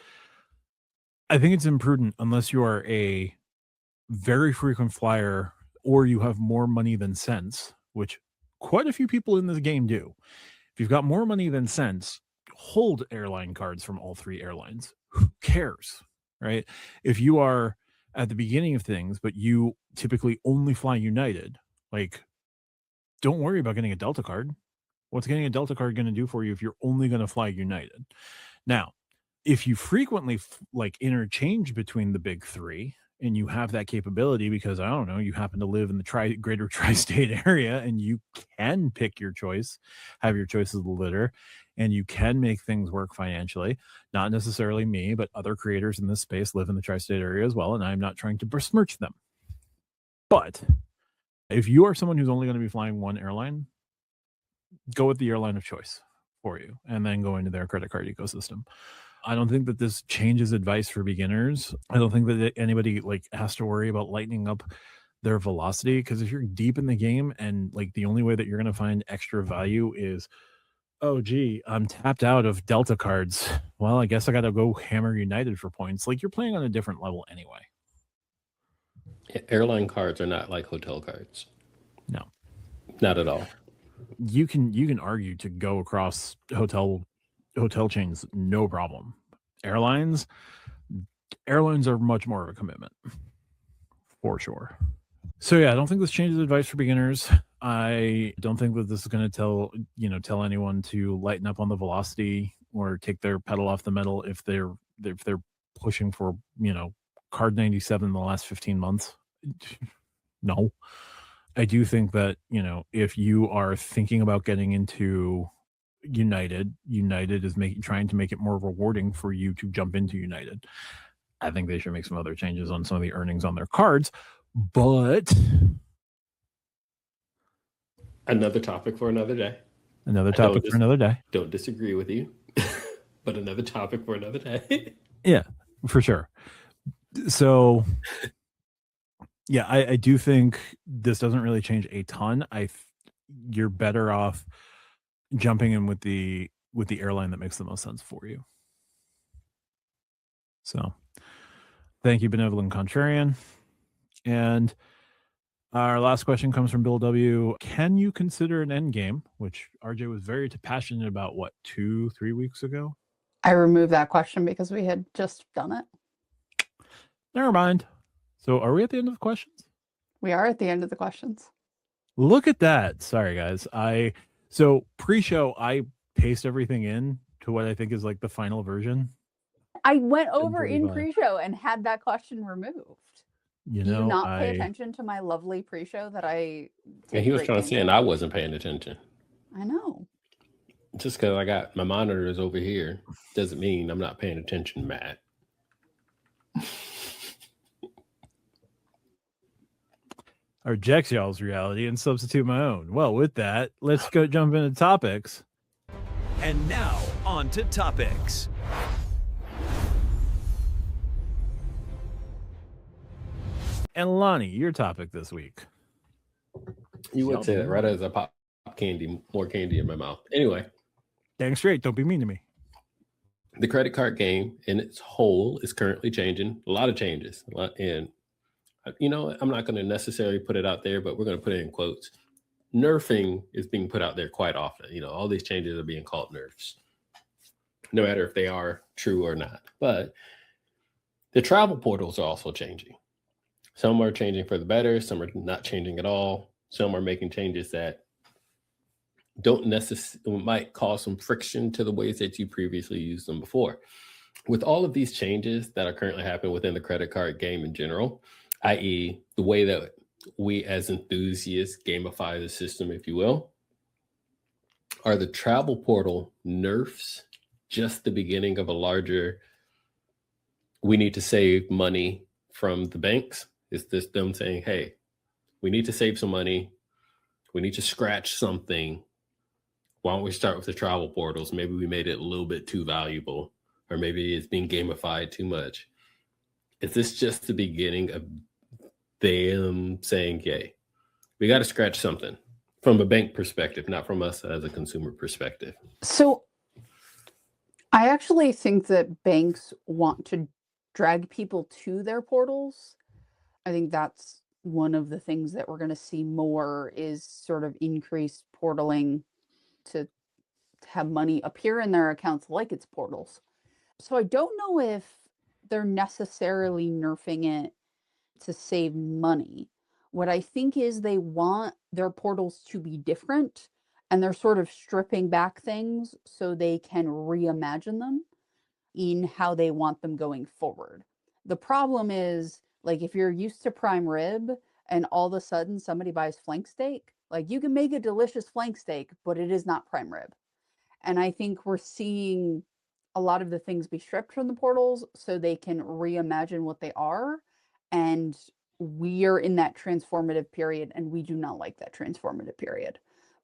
I think it's imprudent unless you are a very frequent flyer or you have more money than sense, which quite a few people in this game do. If you've got more money than sense, hold airline cards from all three airlines. Who cares, right? If you are at the beginning of things, but you typically only fly United, like, don't worry about getting a Delta card. What's getting a Delta card going to do for you if you're only going to fly United? Now, if you frequently interchange between the big three and you have that capability because, I don't know, you happen to live in the greater tri-state area and you can pick your choice, have your choices of the litter, and you can make things work financially. Not necessarily me, but other creators in this space live in the tri-state area as well, and I'm not trying to besmirch them. But if you are someone who's only going to be flying one airline, go with the airline of choice for you and then go into their credit card ecosystem. I don't think that this changes advice for beginners. I don't think that anybody has to worry about lightening up their velocity, because if you're deep in the game and the only way that you're going to find extra value is, oh gee, I'm tapped out of Delta cards, well, I guess I got to go hammer United for points. You're playing on a different level anyway. Airline cards are not like hotel cards. No, not at all. You can argue to go across hotel chains, no problem. Airlines are much more of a commitment, for sure. So yeah, I don't think this changes advice for beginners. I don't think that this is going to tell anyone to lighten up on the velocity or take their pedal off the metal if they're pushing for card 97 in the last 15 months. No. I do think that, if you are thinking about getting into United is trying to make it more rewarding for you to jump into United. I think they should make some other changes on some of the earnings on their cards, but another topic for another day. Don't disagree with you, but another topic for another day. Yeah, for sure. So yeah, I do think this doesn't really change a ton. You're better off jumping in with the with the airline that makes the most sense for you. So thank you, Benevolent Contrarian. And our last question comes from Bill W. Can you consider an end game, which RJ was very passionate about, 2-3 weeks ago? I removed that question because we had just done it. Never mind. So are we at the end of the questions? We are at the end of the questions. Look at that. Sorry, guys. So pre-show, I paste everything in to what I think is like the final version. I went over in pre-show and had that question removed. Do you not pay attention to my lovely pre-show that I And he was trying to say, and I wasn't paying attention. I know. Just because I got my monitors over here doesn't mean I'm not paying attention, Matt. I reject y'all's reality and substitute my own. Well, with that, let's go jump into topics. And now on to topics. And Lonnie, your topic this week. You would say that right as I pop more candy in my mouth. Anyway. Dang straight, don't be mean to me. The credit card game in its whole is currently changing. A lot of changes. And, I'm not going to necessarily put it out there, but we're going to put it in quotes. Nerfing is being put out there quite often. All these changes are being called nerfs, no matter if they are true or not. But the travel portals are also changing. Some are changing for the better. Some are not changing at all. Some are making changes that don't necessarily might cause some friction to the ways that you previously used them before. With all of these changes that are currently happening within the credit card game in general, i.e. the way that we as enthusiasts gamify the system, if you will, are the travel portal nerfs just the beginning of a larger, we need to save money from the banks? Is this them saying, hey, we need to save some money. We need to scratch something. Why don't we start with the travel portals? Maybe we made it a little bit too valuable, or maybe it's being gamified too much. Is this just the beginning of them saying, yay, we got to scratch something from a bank perspective, not from us as a consumer perspective? So I actually think that banks want to drag people to their portals. I think that's one of the things that we're going to see more is sort of increased portaling to have money appear in their accounts like it's portals. So I don't know if they're necessarily nerfing it to save money. What I think is they want their portals to be different, and they're sort of stripping back things so they can reimagine them in how they want them going forward. The problem is, like, if you're used to prime rib and all of a sudden somebody buys flank steak, like, you can make a delicious flank steak, but it is not prime rib. And I think we're seeing a lot of the things be stripped from the portals so they can reimagine what they are. And we are in that transformative period, and we do not like that transformative period.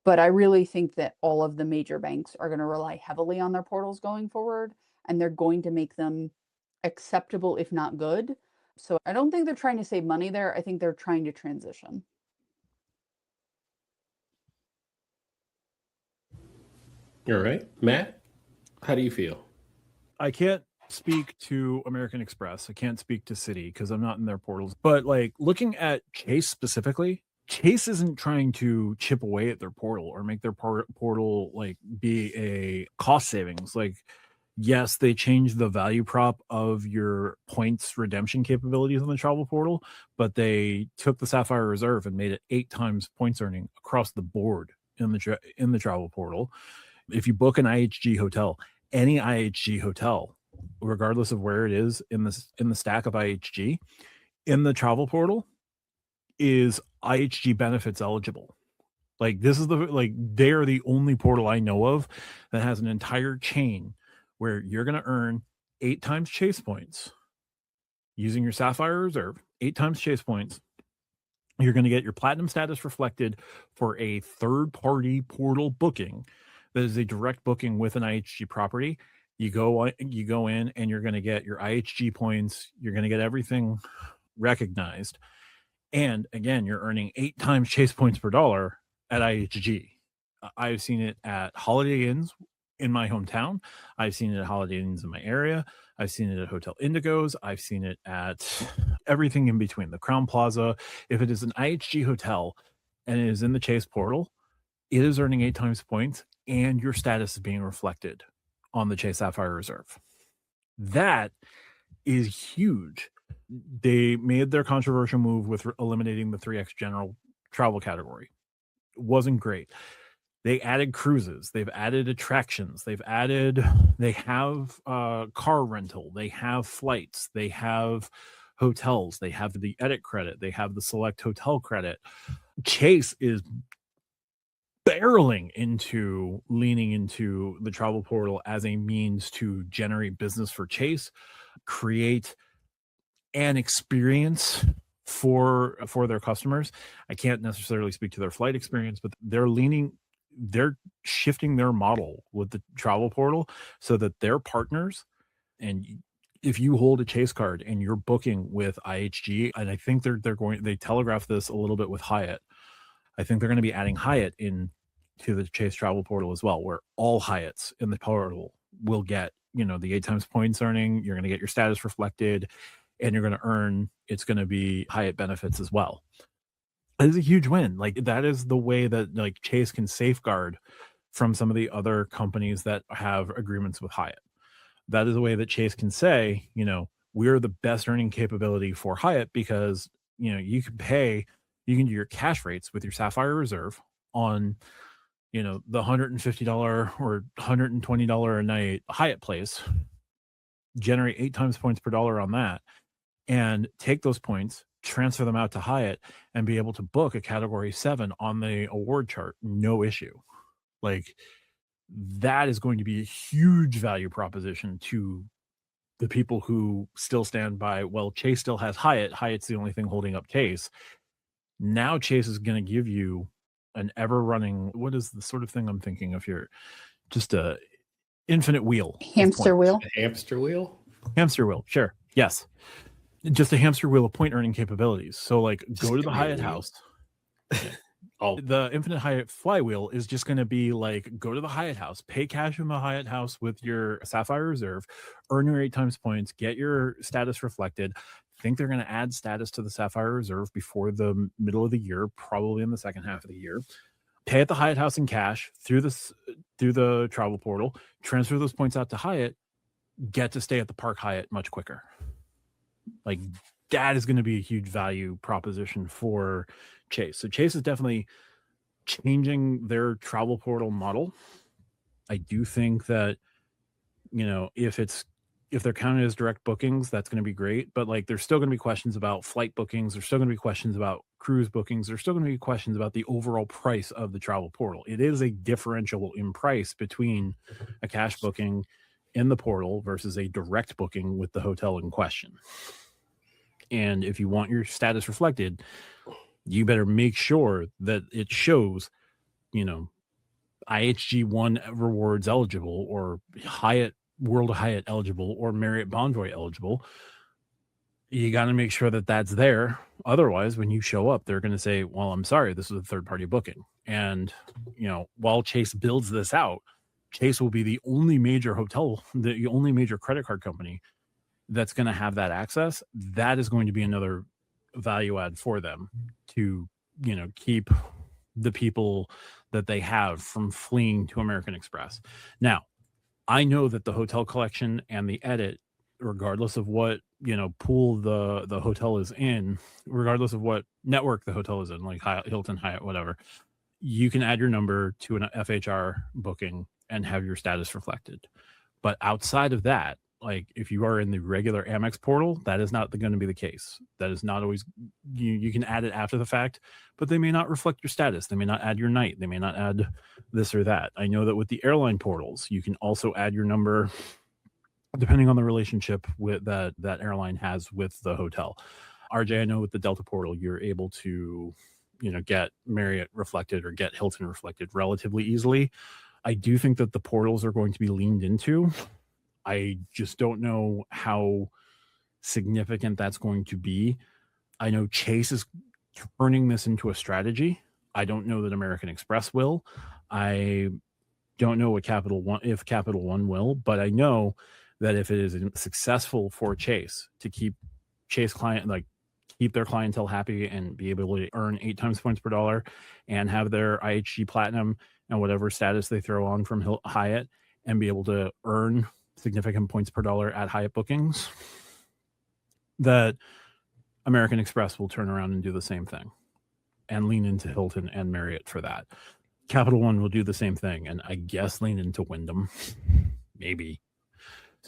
But I really think that all of the major banks are going to rely heavily on their portals going forward, and they're going to make them acceptable, if not good. So I don't think they're trying to save money there. I think they're trying to transition. All right. Matt, how do you feel? I can't speak to American Express. I can't speak to Citi because I'm not in their portals. But like looking at Chase specifically, Chase isn't trying to chip away at their portal or make their portal like be a cost savings. Like, yes, they changed the value prop of your points redemption capabilities on the travel portal, but they took the Sapphire Reserve and made it 8 times points earning across the board in the travel portal. If you book an IHG hotel, any IHG hotel, regardless of where it is in the stack of IHG, in the travel portal, is IHG benefits eligible. Like, this is they are the only portal I know of that has an entire chain where you're going to earn 8 times Chase points using your Sapphire Reserve, 8 times Chase points. You're going to get your platinum status reflected for a third-party portal booking that is a direct booking with an IHG property. You go in and you're going to get your IHG points. You're going to get everything recognized. And again, you're earning 8 times Chase points per dollar at IHG. I've seen it at Holiday Inns in my hometown. I've seen it at Holiday Inns in my area. I've seen it at Hotel Indigos. I've seen it at everything in between. The Crown Plaza. If it is an IHG hotel and it is in the Chase portal, it is earning 8 times points and your status is being reflected on the Chase Sapphire Reserve. That is huge. They made their controversial move with eliminating the 3X general travel category. It wasn't great. They added cruises. They've added attractions. They have car rental. They have flights. They have hotels. They have the edit credit. They have the select hotel credit. Chase is barreling into leaning into the travel portal as a means to generate business for Chase, create an experience for their customers. I can't necessarily speak to their flight experience, but they're shifting their model with the travel portal so that their partners, and if you hold a Chase card and you're booking with IHG, and I think they telegraph this a little bit with Hyatt. I think they're going to be adding Hyatt in to the Chase travel portal as well, where all Hyatts in the portal will get, the 8 times points earning. You're going to get your status reflected and you're going to earn, it's going to be Hyatt benefits as well. It is a huge win. Like, that is the way that like Chase can safeguard from some of the other companies that have agreements with Hyatt. That is the way that Chase can say, we're the best earning capability for Hyatt because, you can do your cash rates with your Sapphire Reserve on, the $150 or $120 a night Hyatt place, generate 8 times points per dollar on that, and take those points, transfer them out to Hyatt, and be able to book a category 7 on the award chart. No issue. Like, that is going to be a huge value proposition to the people who still stand by, well, Chase still has Hyatt. Hyatt's the only thing holding up Chase. Now Chase is going to give you an ever running, what is the sort of thing I'm thinking of here? Just a infinite wheel. Hamster wheel. A hamster wheel? Hamster wheel. Sure. Yes. Just a hamster wheel of point earning capabilities. So like go to the Hyatt house. Oh, The Infinite Hyatt flywheel is just going to be like, go to the Hyatt house, pay cash in the Hyatt house with your Sapphire Reserve, earn your 8 times points, get your status reflected. I think they're going to add status to the Sapphire Reserve before the middle of the year, probably in the second half of the year. Pay at the Hyatt house in cash through the travel portal, transfer those points out to Hyatt, get to stay at the Park Hyatt much quicker. Like, that is going to be a huge value proposition for Chase. So Chase is definitely changing their travel portal model. I do think that, if they're counted as direct bookings, that's going to be great. But like, there's still going to be questions about flight bookings. There's still going to be questions about cruise bookings. There's still going to be questions about the overall price of the travel portal. It is a differential in price between a cash booking in the portal versus a direct booking with the hotel in question. And if you want your status reflected, you better make sure that it shows, IHG 1 rewards eligible, or Hyatt World Hyatt eligible, or Marriott Bonvoy eligible. You got to make sure that that's there. Otherwise, when you show up, they're going to say, well, I'm sorry, this is a third-party booking. And, while Chase builds this out, Chase will be the only major hotel, the only major credit card company that's going to have that access. That is going to be another value add for them to, keep the people that they have from fleeing to American Express. Now, I know that the hotel collection and the edit, regardless of what, pool the hotel is in, regardless of what network the hotel is in, like Hyatt, Hilton, Hyatt, whatever, you can add your number to an FHR booking and have your status reflected. But outside of that, like if you are in the regular Amex portal, that is not going to be the case. That is not always, you can add it after the fact, but they may not reflect your status. They may not add your night. They may not add this or that. I know that with the airline portals, you can also add your number depending on the relationship with that airline has with the hotel. RJ, I know with the Delta portal, you're able to, get Marriott reflected or get Hilton reflected relatively easily. I do think that the portals are going to be leaned into. I just don't know how significant that's going to be. I know Chase is turning this into a strategy. I don't know that American Express will. I Don't know what Capital One will, but I know that if it is successful for Chase to keep Chase keep their clientele happy and be able to earn 8 times points per dollar and have their IHG Platinum and whatever status they throw on from Hyatt and be able to earn significant points per dollar at Hyatt bookings, that American Express will turn around and do the same thing and lean into Hilton and Marriott for that. Capital One will do the same thing and I guess lean into Wyndham. Maybe.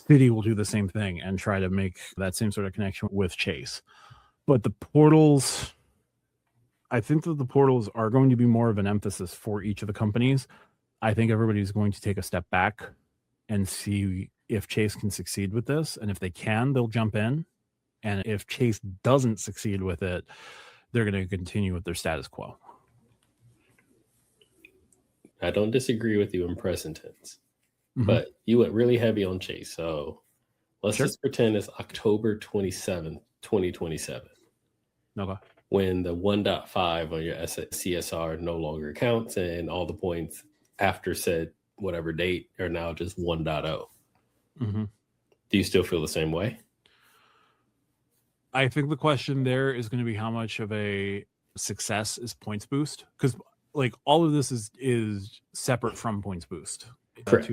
Citi will do the same thing and try to make that same sort of connection with Chase. But the portals, I think that the portals are going to be more of an emphasis for each of the companies. I think everybody's going to take a step back and see if Chase can succeed with this. And if they can, they'll jump in. And if Chase doesn't succeed with it, they're going to continue with their status quo. I don't disagree with you in present tense, but you went really heavy on Chase. So let's just pretend it's October 27th, 2027. Okay. When the 1.5 on your CSR no longer counts and all the points after said whatever date are now just 1.0. Do you still feel the same way? I think the question there is going to be how much of a success is points boost, because like all of this is separate from points boost. Correct.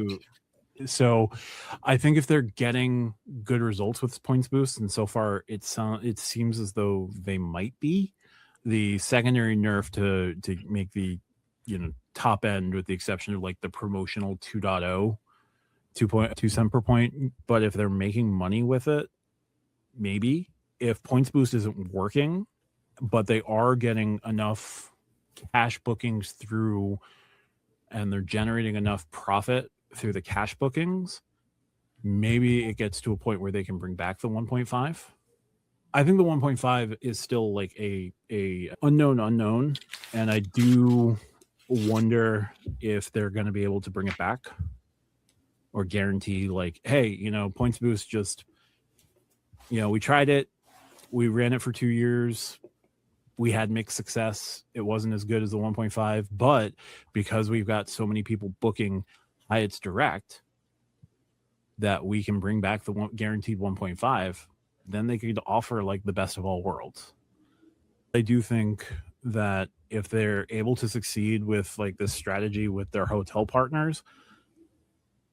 So I think if they're getting good results with points boost, and so far it seems as though they might be, the secondary nerf to make the top end, with the exception of like the promotional 2.0 2 cent per point. But if they're making money with it, maybe. If points boost isn't working, but they are getting enough cash bookings through and they're generating enough profit through the cash bookings, maybe it gets to a point where they can bring back the 1.5. I think the 1.5 is still like a unknown, and I do wonder if they're going to be able to bring it back or guarantee like, hey, points boost just, we tried it, we ran it for 2 years, we had mixed success, it wasn't as good as the 1.5, but because we've got so many people booking Hyatt's direct that we can bring back the guaranteed 1.5, then they could offer like the best of all worlds. I do think that if they're able to succeed with like this strategy with their hotel partners,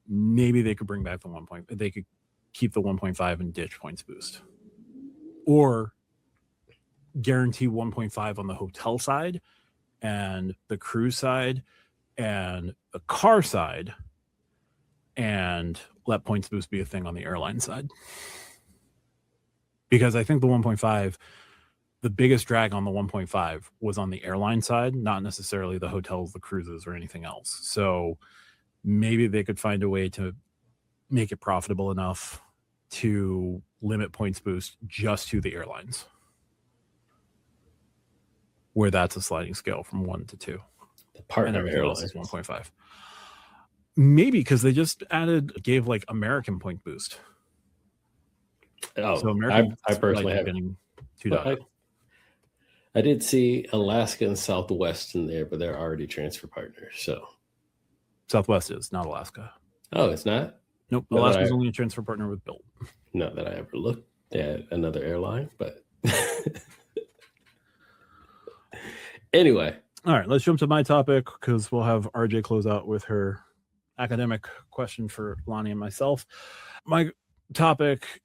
maybe they could bring back the 1. They could keep the 1.5 and ditch points boost, or guarantee 1.5 on the hotel side and the cruise side and the car side, and let points boost be a thing on the airline side. Because I think the 1.5, the biggest drag on the 1.5 was on the airline side, not necessarily the hotels, the cruises, or anything else. So maybe they could find a way to make it profitable enough to limit points boost just to the airlines, where that's a sliding scale from 1 to 2. The partner and everything airlines else is 1.5. Maybe because they just gave like American point boost. Oh, so American, I personally have getting 2.0. I did see Alaska and Southwest in there, but they're already transfer partners. So Southwest is not Alaska. Oh, it's not? Nope. Alaska's only a transfer partner with Bilt. Not that I ever looked at another airline, but anyway. All right, let's jump to my topic because we'll have RJ close out with her academic question for Lonnie and myself. My topic: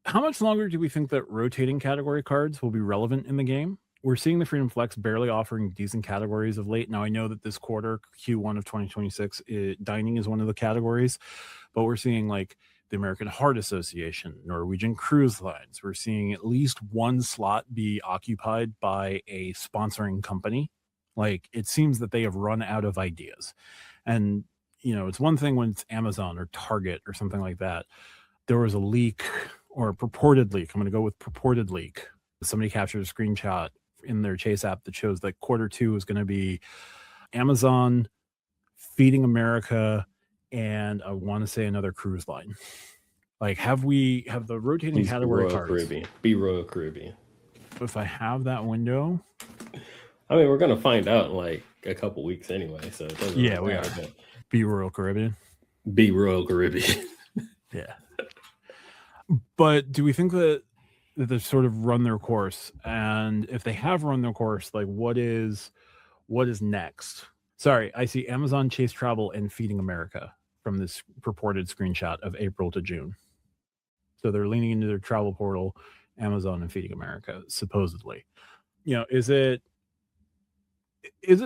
how much longer do we think that rotating category cards will be relevant in the game? We're seeing the Freedom Flex barely offering decent categories of late. Now, I know that this quarter, Q1 of 2026, dining is one of the categories, but we're seeing like the American Heart Association, Norwegian Cruise Lines. We're seeing at least one slot be occupied by a sponsoring company. Like, it seems that they have run out of ideas. And, it's one thing when it's Amazon or Target or something like that. There was a leak, or a purported leak. I'm going to go with purported leak. Somebody captured a screenshot in their Chase app that shows that Q2 is going to be Amazon, Feeding America, and I want to say another cruise line. Like, have the rotating category Royal cards? Caribbean. Be Royal Caribbean. If I have that window, I mean, we're gonna find out in like a couple weeks anyway, so it doesn't Yeah, really we matter, are. but Be Royal Caribbean. Be Royal Caribbean. Yeah. But do we think that they've sort of run their course? And if they have run their course, like what is next? Sorry, I see Amazon, Chase Travel, and Feeding America from this purported screenshot of April to June. So they're leaning into their travel portal, Amazon and Feeding America, supposedly. You know, is it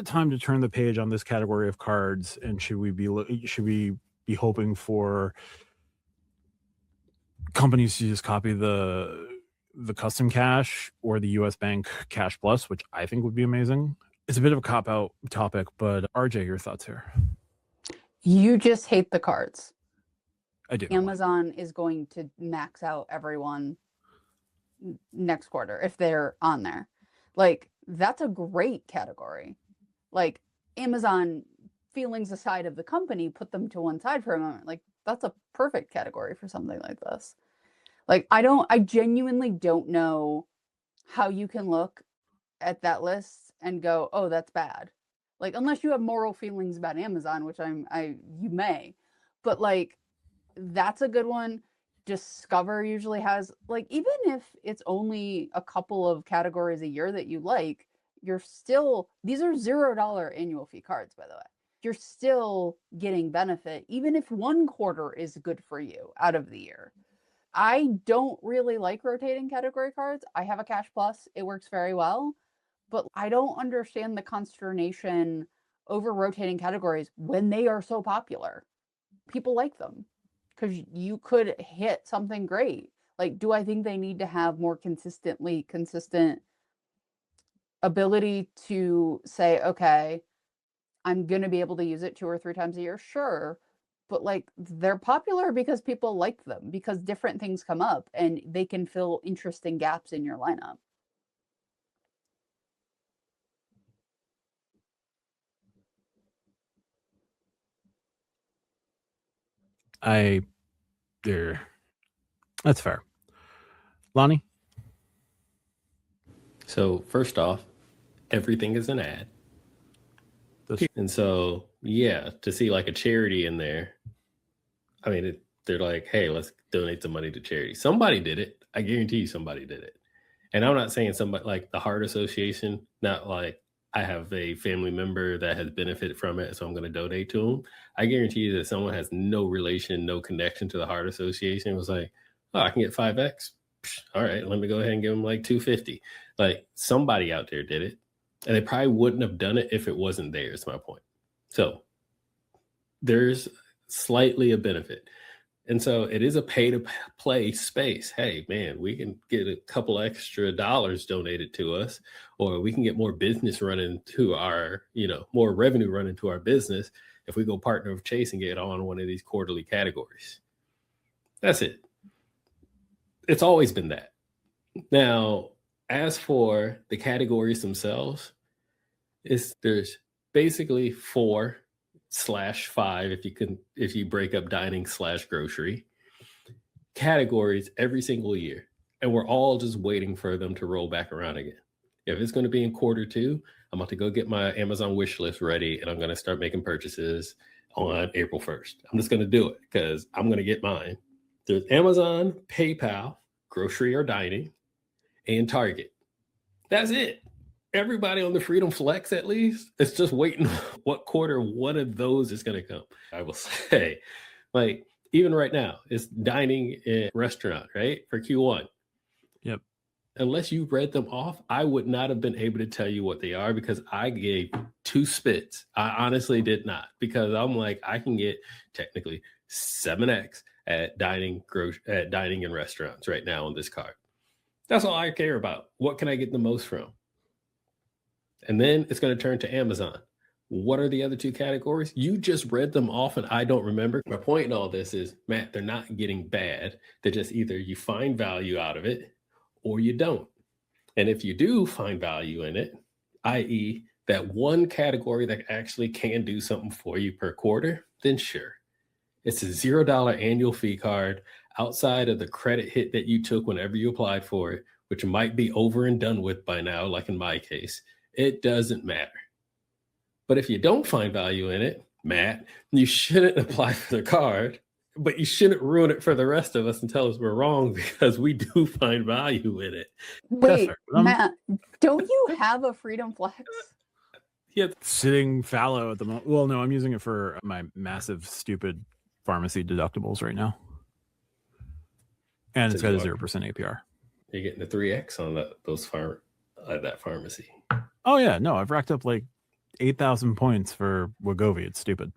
time to turn the page on this category of cards? And should we be hoping for companies to just copy the custom cash or the US Bank Cash Plus, which I think would be amazing? It's a bit of a cop-out topic, but RJ, your thoughts here? You just hate the cards. I do. Amazon is going to max out everyone next quarter if they're on there. Like, that's a great category. Like, Amazon, feelings aside of the company, put them to one side for a moment. Like, that's a perfect category for something like this. Like, I genuinely don't know how you can look at that list and go, oh, that's bad. Like, unless you have moral feelings about Amazon, which you may, but like, that's a good one. Discover usually has, like, even if it's only a couple of categories a year that you like, you're still, these are $0 annual fee cards, by the way. You're still getting benefit, even if one quarter is good for you out of the year. I don't really like rotating category cards. I have a Cash Plus. It works very well, but I don't understand the consternation over rotating categories when they are so popular. People like them because you could hit something great. Like, do I think they need to have more consistent ability to say, okay, I'm going to be able to use it 2 or 3 times a year? Sure. But like, they're popular because people like them, because different things come up and they can fill interesting gaps in your lineup. That's fair. Lonnie? So first off, everything is an ad. And so, yeah, to see like a charity in there, I mean, they're like, hey, let's donate some money to charity. Somebody did it. I guarantee you somebody did it. And I'm not saying somebody like the Heart Association, not like I have a family member that has benefited from it, so I'm going to donate to them. I guarantee you that someone has no relation, no connection to the Heart Association. It was like, oh, I can get 5X. All right, let me go ahead and give them like 250. Like, somebody out there did it. And they probably wouldn't have done it if it wasn't there, is my point. So there's slightly a benefit. And so it is a pay-to-play space. Hey, man, we can get a couple extra dollars donated to us, or we can get more business running to our, more revenue running to our business if we go partner with Chase and get on one of these quarterly categories. That's it. It's always been that. Now, as for the categories themselves, there's basically 4/5 if you break up dining/grocery categories every single year, and we're all just waiting for them to roll back around again. If it's going to be in quarter 2, I'm about to go get my Amazon wish list ready, and I'm going to start making purchases on April 1st. I'm just going to do it because I'm going to get mine. There's Amazon, PayPal, grocery or dining, and Target. That's it. Everybody on the Freedom Flex, at least, it's just waiting what quarter one of those is going to come. I will say, like, even right now, it's dining and restaurant, right? For Q1. Yep. Unless you read them off, I would not have been able to tell you what they are because I gave 2 spits. I honestly did not, because I'm like, I can get technically 7X at dining and restaurants right now on this card. That's all I care about. What can I get the most from? And then it's going to turn to Amazon. What are the other 2 categories? You just read them off and I don't remember. My point in all this is, Matt, they're not getting bad. They're just either you find value out of it or you don't. And if you do find value in it, i.e. that one category that actually can do something for you per quarter, then sure. It's a $0 annual fee card outside of the credit hit that you took whenever you applied for it, which might be over and done with by now, like in my case. It doesn't matter. But if you don't find value in it, Matt, you shouldn't apply for the card, but you shouldn't ruin it for the rest of us and tell us we're wrong because we do find value in it. Wait, fair. Matt, don't you have a Freedom Flex? Yeah, Sitting fallow at the moment. Well, no, I'm using it for my massive, stupid pharmacy deductibles right now. And it's got a 0% APR. you're getting the 3x on that pharmacy. Oh, yeah. No, I've racked up like 8,000 points for Wegovy. It's stupid.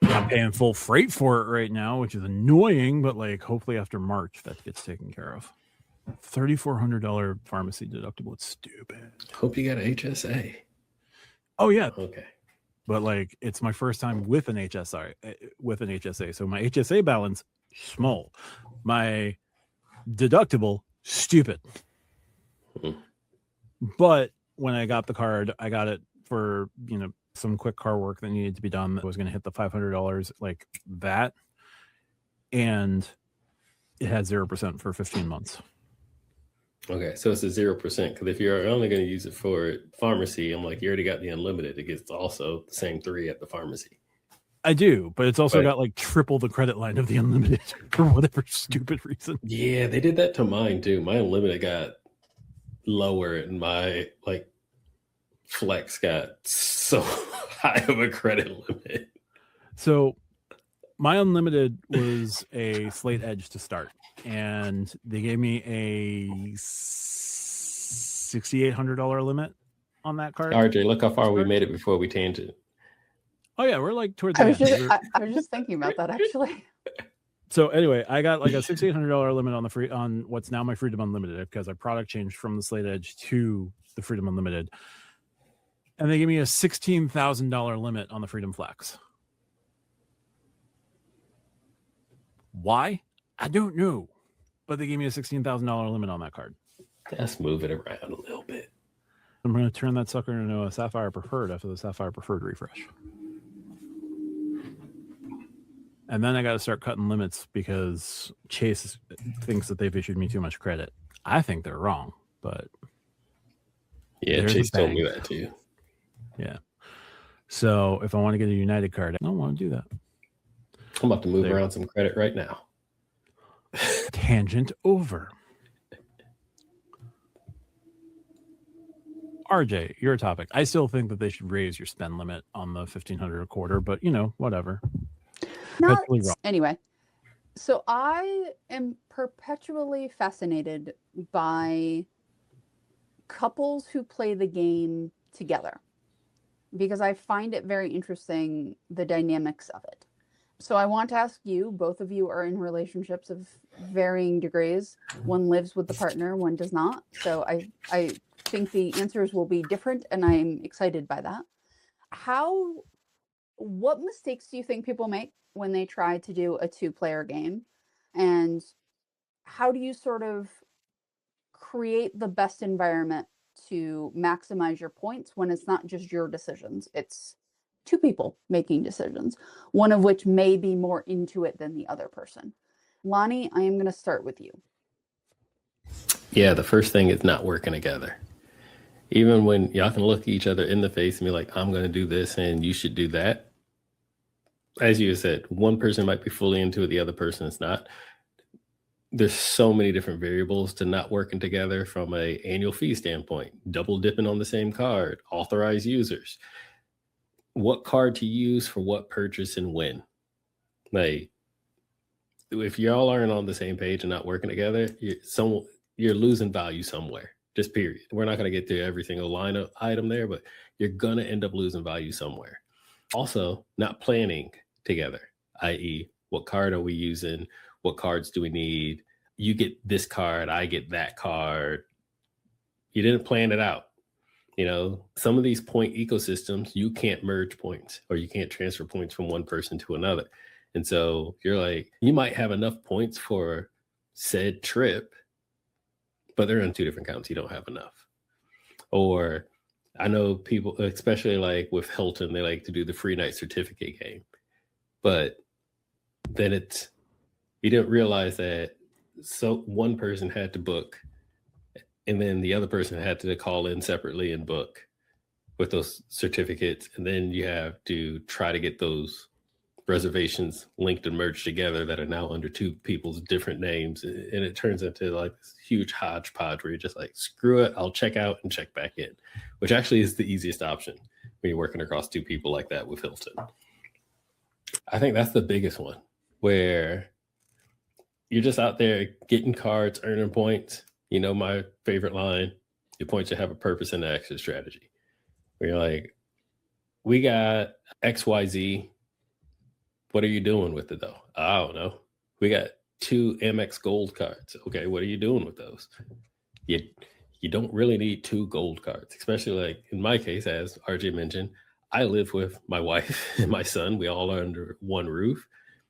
I'm paying full freight for it right now, which is annoying, but like hopefully after March that gets taken care of. $3,400 pharmacy deductible. It's stupid. Hope you got an HSA. Oh, yeah. Okay. But like it's my first time with an HSA. So my HSA balance small. My deductible stupid. But when I got the card, I got it for, some quick car work that needed to be done that was going to hit the $500 like that. And it had 0% for 15 months. Okay, so it's a 0% because if you're only going to use it for pharmacy, I'm like, you already got the unlimited. It gets also the same 3 at the pharmacy. I do, but it's also got like triple the credit line of the unlimited for whatever stupid reason. Yeah, they did that to mine too. My unlimited got lower and my like flex got so high of a credit limit. So my unlimited was a Slate Edge to start, and they gave me a $6,800 limit on that card. RJ, look how far we made it before we tangent. Oh yeah, we're like towards the I was end. I was just thinking about that actually. So anyway, I got like a $6,800 limit on what's now my Freedom Unlimited because I product changed from the Slate Edge to the Freedom Unlimited, and they gave me a $16,000 limit on the Freedom Flex. Why? I don't know, but they gave me a $16,000 limit on that card. Let's move it around a little bit. I'm going to turn that sucker into a Sapphire Preferred after the Sapphire Preferred refresh. And then I got to start cutting limits because Chase thinks that they've issued me too much credit. I think they're wrong, but yeah, Chase told me that too. Yeah. So if I want to get a United card, I don't want to do that. I'm about to move around some credit right now. Tangent over. RJ, your topic. I still think that they should raise your spend limit on the $1,500 a quarter, but whatever. Anyway, so I am perpetually fascinated by couples who play the game together because I find it very interesting, the dynamics of it. So I want to ask you, both of you are in relationships of varying degrees. One lives with the partner, one does not. So I think the answers will be different, and I'm excited by that. What mistakes do you think people make when they try to do a 2-player game? And how do you sort of create the best environment to maximize your points when it's not just your decisions? It's 2 people making decisions, one of which may be more into it than the other person. Lonnie, I am going to start with you. Yeah, the first thing is not working together. Even when y'all can look each other in the face and be like, I'm going to do this and you should do that. As you said, one person might be fully into it, the other person is not. There's so many different variables to not working together from an annual fee standpoint, double dipping on the same card, authorized users, what card to use for what purchase and when. Like, if y'all aren't on the same page and not working together, you're losing value somewhere. Just period. We're not going to get to every single line of item there, but you're going to end up losing value somewhere. Also, not planning together, i.e., what card are we using? What cards do we need? You get this card, I get that card. You didn't plan it out. Some of these point ecosystems, you can't merge points or you can't transfer points from one person to another. And so you're like, you might have enough points for said trip, but they're on 2 different accounts. You don't have enough. Or I know people, especially like with Hilton, they like to do the free night certificate game. But then you didn't realize that one person had to book and then the other person had to call in separately and book, with those certificates, and then you have to try to get those reservations linked and merged together that are now under two people's different names, and it turns into like this huge hodgepodge where you're just like, screw it, I'll check out and check back in, which actually is the easiest option when you're working across two people like that with Hilton. I think that's the biggest one, where you're just out there getting cards, earning points. You know, my favorite line, your points should have a purpose and an exit strategy. Where you're like, we got XYZ. What are you doing with it, though? I don't know. We got 2 Amex gold cards. Okay, what are you doing with those? You don't really need 2 gold cards, especially like in my case, as RJ mentioned, I live with my wife and my son. We all are under one roof.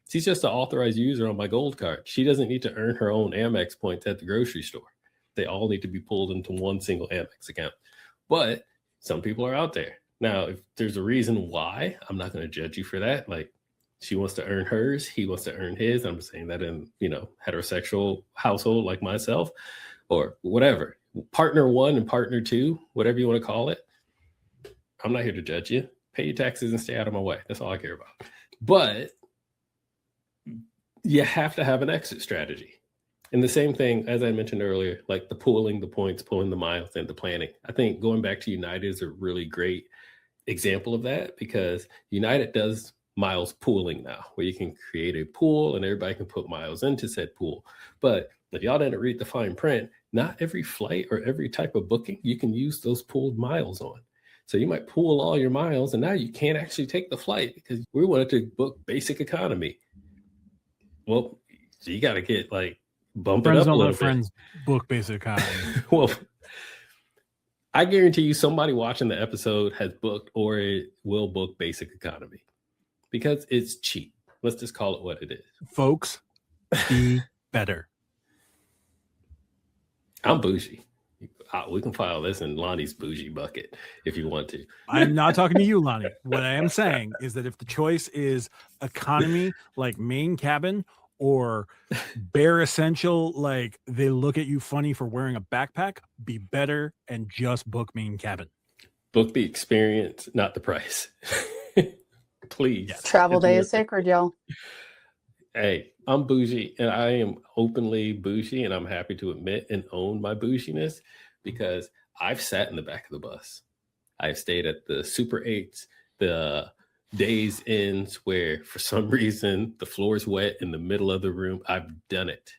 She's just an authorized user on my gold card. She doesn't need to earn her own Amex points at the grocery store. They all need to be pulled into one single Amex account. But some people are out there. Now, if there's a reason why, I'm not going to judge you for that. Like, she wants to earn hers, he wants to earn his. I'm saying that in, heterosexual household like myself, or whatever. Partner 1 and partner 2, whatever you want to call it. I'm not here to judge you. Pay your taxes and stay out of my way. That's all I care about. But you have to have an exit strategy. And the same thing, as I mentioned earlier, like the pooling the points, pulling the miles, and the planning. I think going back to United is a really great example of that, because United does miles pooling now, where you can create a pool and everybody can put miles into said pool. But if y'all didn't read the fine print, not every flight or every type of booking you can use those pooled miles on. So you might pool all your miles, and now you can't actually take the flight because we wanted to book basic economy. Well, so you got to get bump friends it up don't a little let friends book basic economy. Well, I guarantee you somebody watching the episode has booked or it will book basic economy because it's cheap. Let's just call it what it is. Folks, be better. I'm bougie. We can file this in Lonnie's bougie bucket if you want to. I'm not talking to you, Lonnie. What I am saying is that if the choice is economy, like main cabin, or bare essential, like they look at you funny for wearing a backpack, be better and just book main cabin. Book the experience, not the price. Please. Yes. Travel It's day worth is sacred, y'all. Hey, I'm bougie, and I am openly bougie, and I'm happy to admit and own my bouginess because I've sat in the back of the bus. I've stayed at the Super 8s, the Days Inns where for some reason the floor is wet in the middle of the room. I've done it,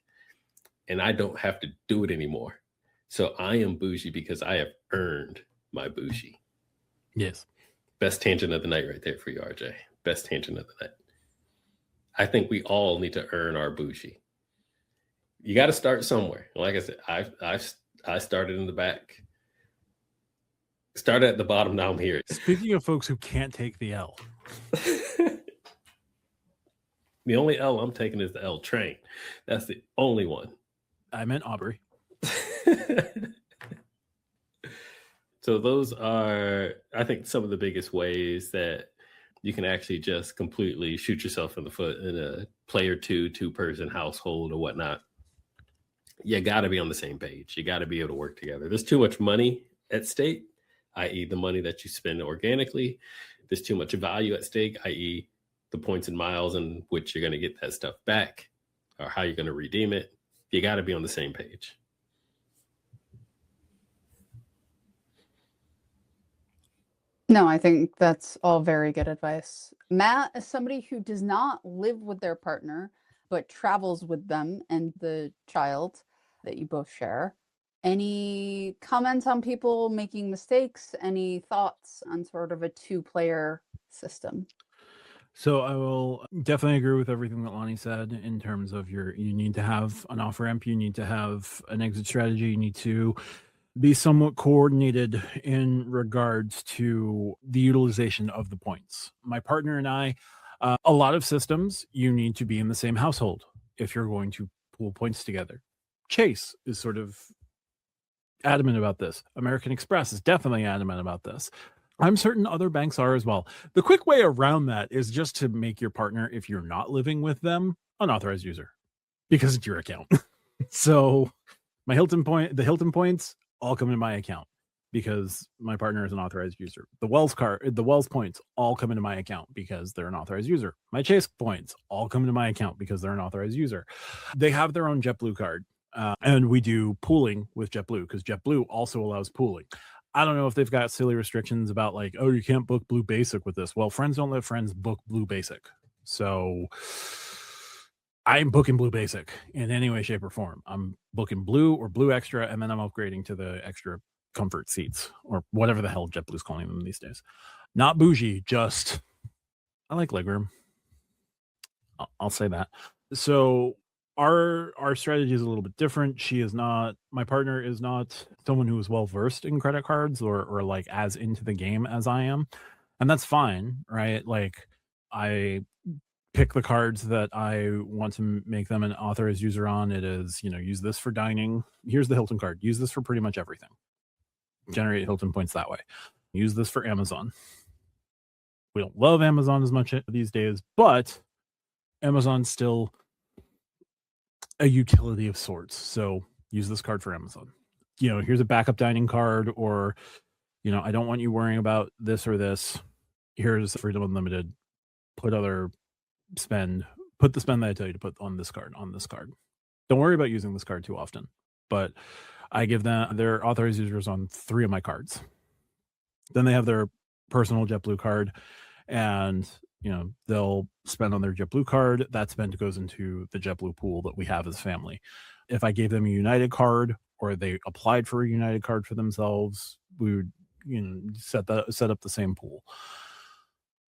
and I don't have to do it anymore. So I am bougie because I have earned my bougie. Yes. Best tangent of the night right there for you, RJ. Best tangent of the night. I think we all need to earn our bougie. You got to start somewhere. Like I said, I started in the back. Started at the bottom, now I'm here. Speaking of folks who can't take the L. The only L I'm taking is the L train. That's the only one. I meant Aubrey. So those are, I think, some of the biggest ways that you can actually just completely shoot yourself in the foot in a player 2-person household or whatnot. You got to be on the same page. You got to be able to work together. There's too much money at stake, i.e. the money that you spend organically. There's too much value at stake, i.e. the points and miles in which you're going to get that stuff back or how you're going to redeem it. You got to be on the same page. No, I think that's all very good advice. Matt, as somebody who does not live with their partner, but travels with them and the child that you both share, any comments on people making mistakes? Any thoughts on sort of a 2-player system? So I will definitely agree with everything that Lonnie said in terms of you need to have an offer amp, you need to have an exit strategy, you need to be somewhat coordinated in regards to the utilization of the points. My partner and I, a lot of systems, you need to be in the same household if you're going to pool points together. Chase is sort of adamant about this. American Express is definitely adamant about this. I'm certain other banks are as well. The quick way around that is just to make your partner, if you're not living with them, an authorized user because it's your account. So the Hilton points all come to my account. because my partner is an authorized user. The Wells points all come into my account because they're an authorized user. My Chase points all come into my account because they're an authorized user. They have their own JetBlue card, and we do pooling with JetBlue because JetBlue also allows pooling. I don't know if they've got silly restrictions about like, oh, you can't book Blue Basic with this. Well, friends don't let friends book Blue Basic. So I'm booking Blue Basic in any way, shape, or form. I'm booking Blue or Blue Extra, and then I'm upgrading to the extra comfort seats or whatever the hell JetBlue's calling them these days. Not bougie, just I like legroom. I'll say that. So our strategy is a little bit different. My partner is not someone who is well versed in credit cards or like as into the game as I am. And that's fine, right? Like I pick the cards that I want to make them an authorized user on. It is, use this for dining. Here's the Hilton card. Use this for pretty much everything. Generate Hilton points that way. Use this for Amazon. We don't love Amazon as much these days, but Amazon's still a utility of sorts. So use this card for Amazon. Here's a backup dining card, or, I don't want you worrying about this or this. Here's Freedom Unlimited. Put the spend that I tell you to put on this card. Don't worry about using this card too often, but I give them their authorized users on 3 of my cards. Then they have their personal JetBlue card, and they'll spend on their JetBlue card. That spend goes into the JetBlue pool that we have as family. If I gave them a United card or they applied for a United card for themselves, we would set up the same pool.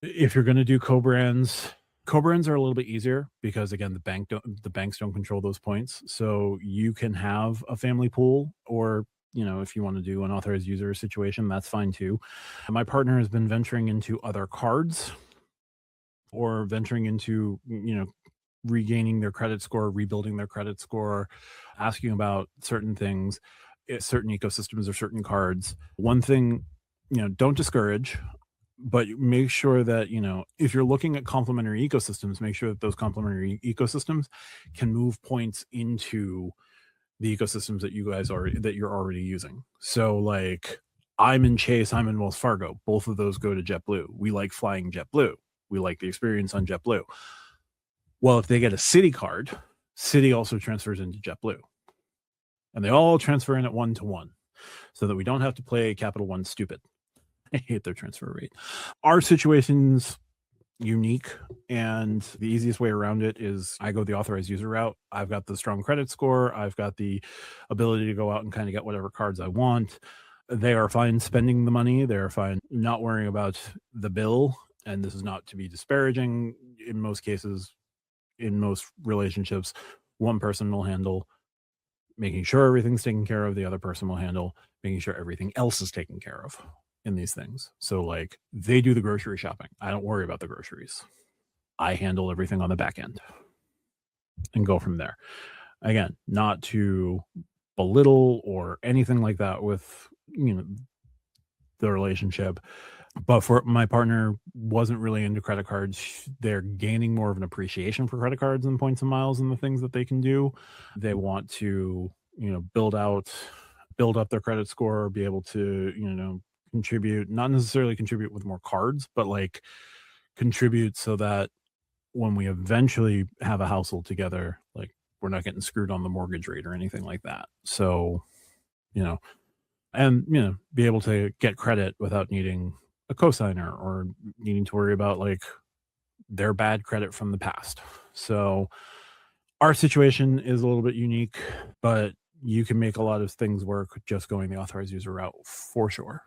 If you're going to do co-brands are a little bit easier because again the banks don't control those points, so you can have a family pool, or if you want to do an authorized user situation, that's fine too. My partner has been venturing into other cards or venturing into regaining their credit score, rebuilding their credit score, asking about certain things, certain ecosystems or certain cards. One thing, don't discourage, but make sure that, if you're looking at complementary ecosystems, make sure that those complementary ecosystems can move points into the ecosystems that you're already using. So like I'm in Chase, I'm in Wells Fargo. Both of those go to JetBlue. We like flying JetBlue. We like the experience on JetBlue. Well, if they get a Citi card, Citi also transfers into JetBlue. And they all transfer in at 1-to-1 so that we don't have to play Capital One stupid. I hate their transfer rate. Our situation's unique, and the easiest way around it is I go the authorized user route. I've got the strong credit score. I've got the ability to go out and kind of get whatever cards I want. They are fine spending the money. They're fine not worrying about the bill. And this is not to be disparaging. In most cases, in most relationships, one person will handle making sure everything's taken care of. The other person will handle making sure everything else is taken care of in these things. So like they do the grocery shopping. I don't worry about the groceries. I handle everything on the back end and go from there. Again, not to belittle or anything like that with, the relationship, but for my partner wasn't really into credit cards. They're gaining more of an appreciation for credit cards and points and miles and the things that they can do. They want to, build up their credit score, be able to, contribute, not necessarily contribute with more cards, but like contribute so that when we eventually have a household together, like we're not getting screwed on the mortgage rate or anything like that. So, and, be able to get credit without needing a cosigner or needing to worry about like their bad credit from the past. So our situation is a little bit unique, but you can make a lot of things work just going the authorized user route for sure.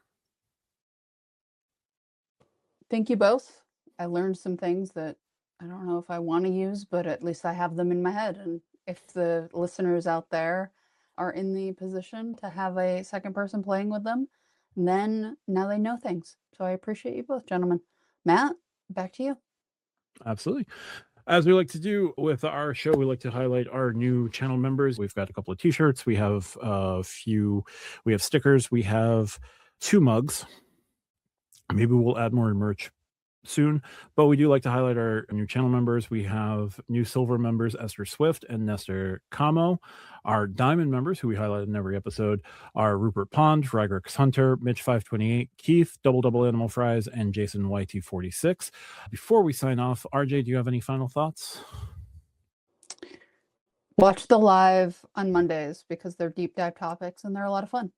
Thank you both. I learned some things that I don't know if I want to use, but at least I have them in my head. And if the listeners out there are in the position to have a second person playing with them, then now they know things. So I appreciate you both, gentlemen. Matt, back to you. Absolutely. As we like to do with our show, we like to highlight our new channel members. We've got a couple of t-shirts. We have we have stickers. We have 2 mugs. Maybe we'll add more merch soon, but we do like to highlight our new channel members. We have new silver members, Esther Swift and Nestor Camo. Our diamond members, who we highlight in every episode, are Rupert Pond, Rygrix Hunter, Mitch 528, Keith, Double Animal Fries, and Jason YT46. Before we sign off, RJ, do you have any final thoughts? Watch the live on Mondays because they're deep dive topics and they're a lot of fun.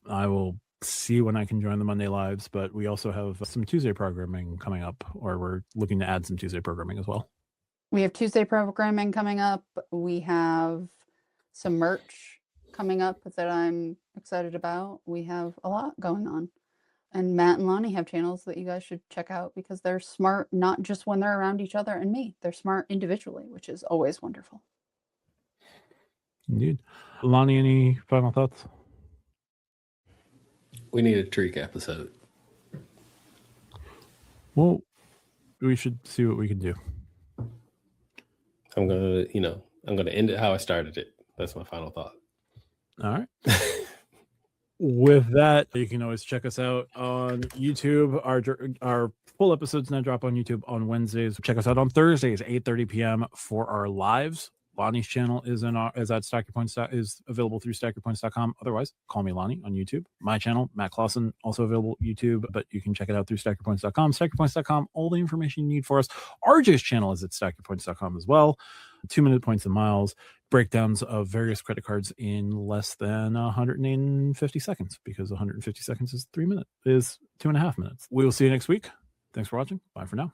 I will see when I can join the Monday lives, but we also have some Tuesday programming coming up, or we're looking to add some Tuesday programming as well. We have Tuesday programming coming up. We have some merch coming up that I'm excited about. We have a lot going on. And Matt and Lonnie have channels that you guys should check out because they're smart, not just when they're around each other and me. They're smart individually, which is always wonderful. Indeed. Lonnie, any final thoughts? We need a Treek episode. Well, we should see what we can do. I'm gonna end it how I started it. That's my final thought. All right. With that, you can always check us out on YouTube. Our full episodes now drop on YouTube on Wednesdays. Check us out on Thursdays, 8:30 p.m. for our lives. Lonnie's channel is at StackYourPoints, is available through StackYourPoints.com. Otherwise, call me Lonnie on YouTube. My channel, Matt Clausen, also available YouTube, but you can check it out through StackYourPoints.com. StackYourPoints.com, all the information you need for us. RJ's channel is at StackYourPoints.com as well. 2-minute points and miles, breakdowns of various credit cards in less than 150 seconds, because 150 seconds is 2.5 minutes. We will see you next week. Thanks for watching. Bye for now.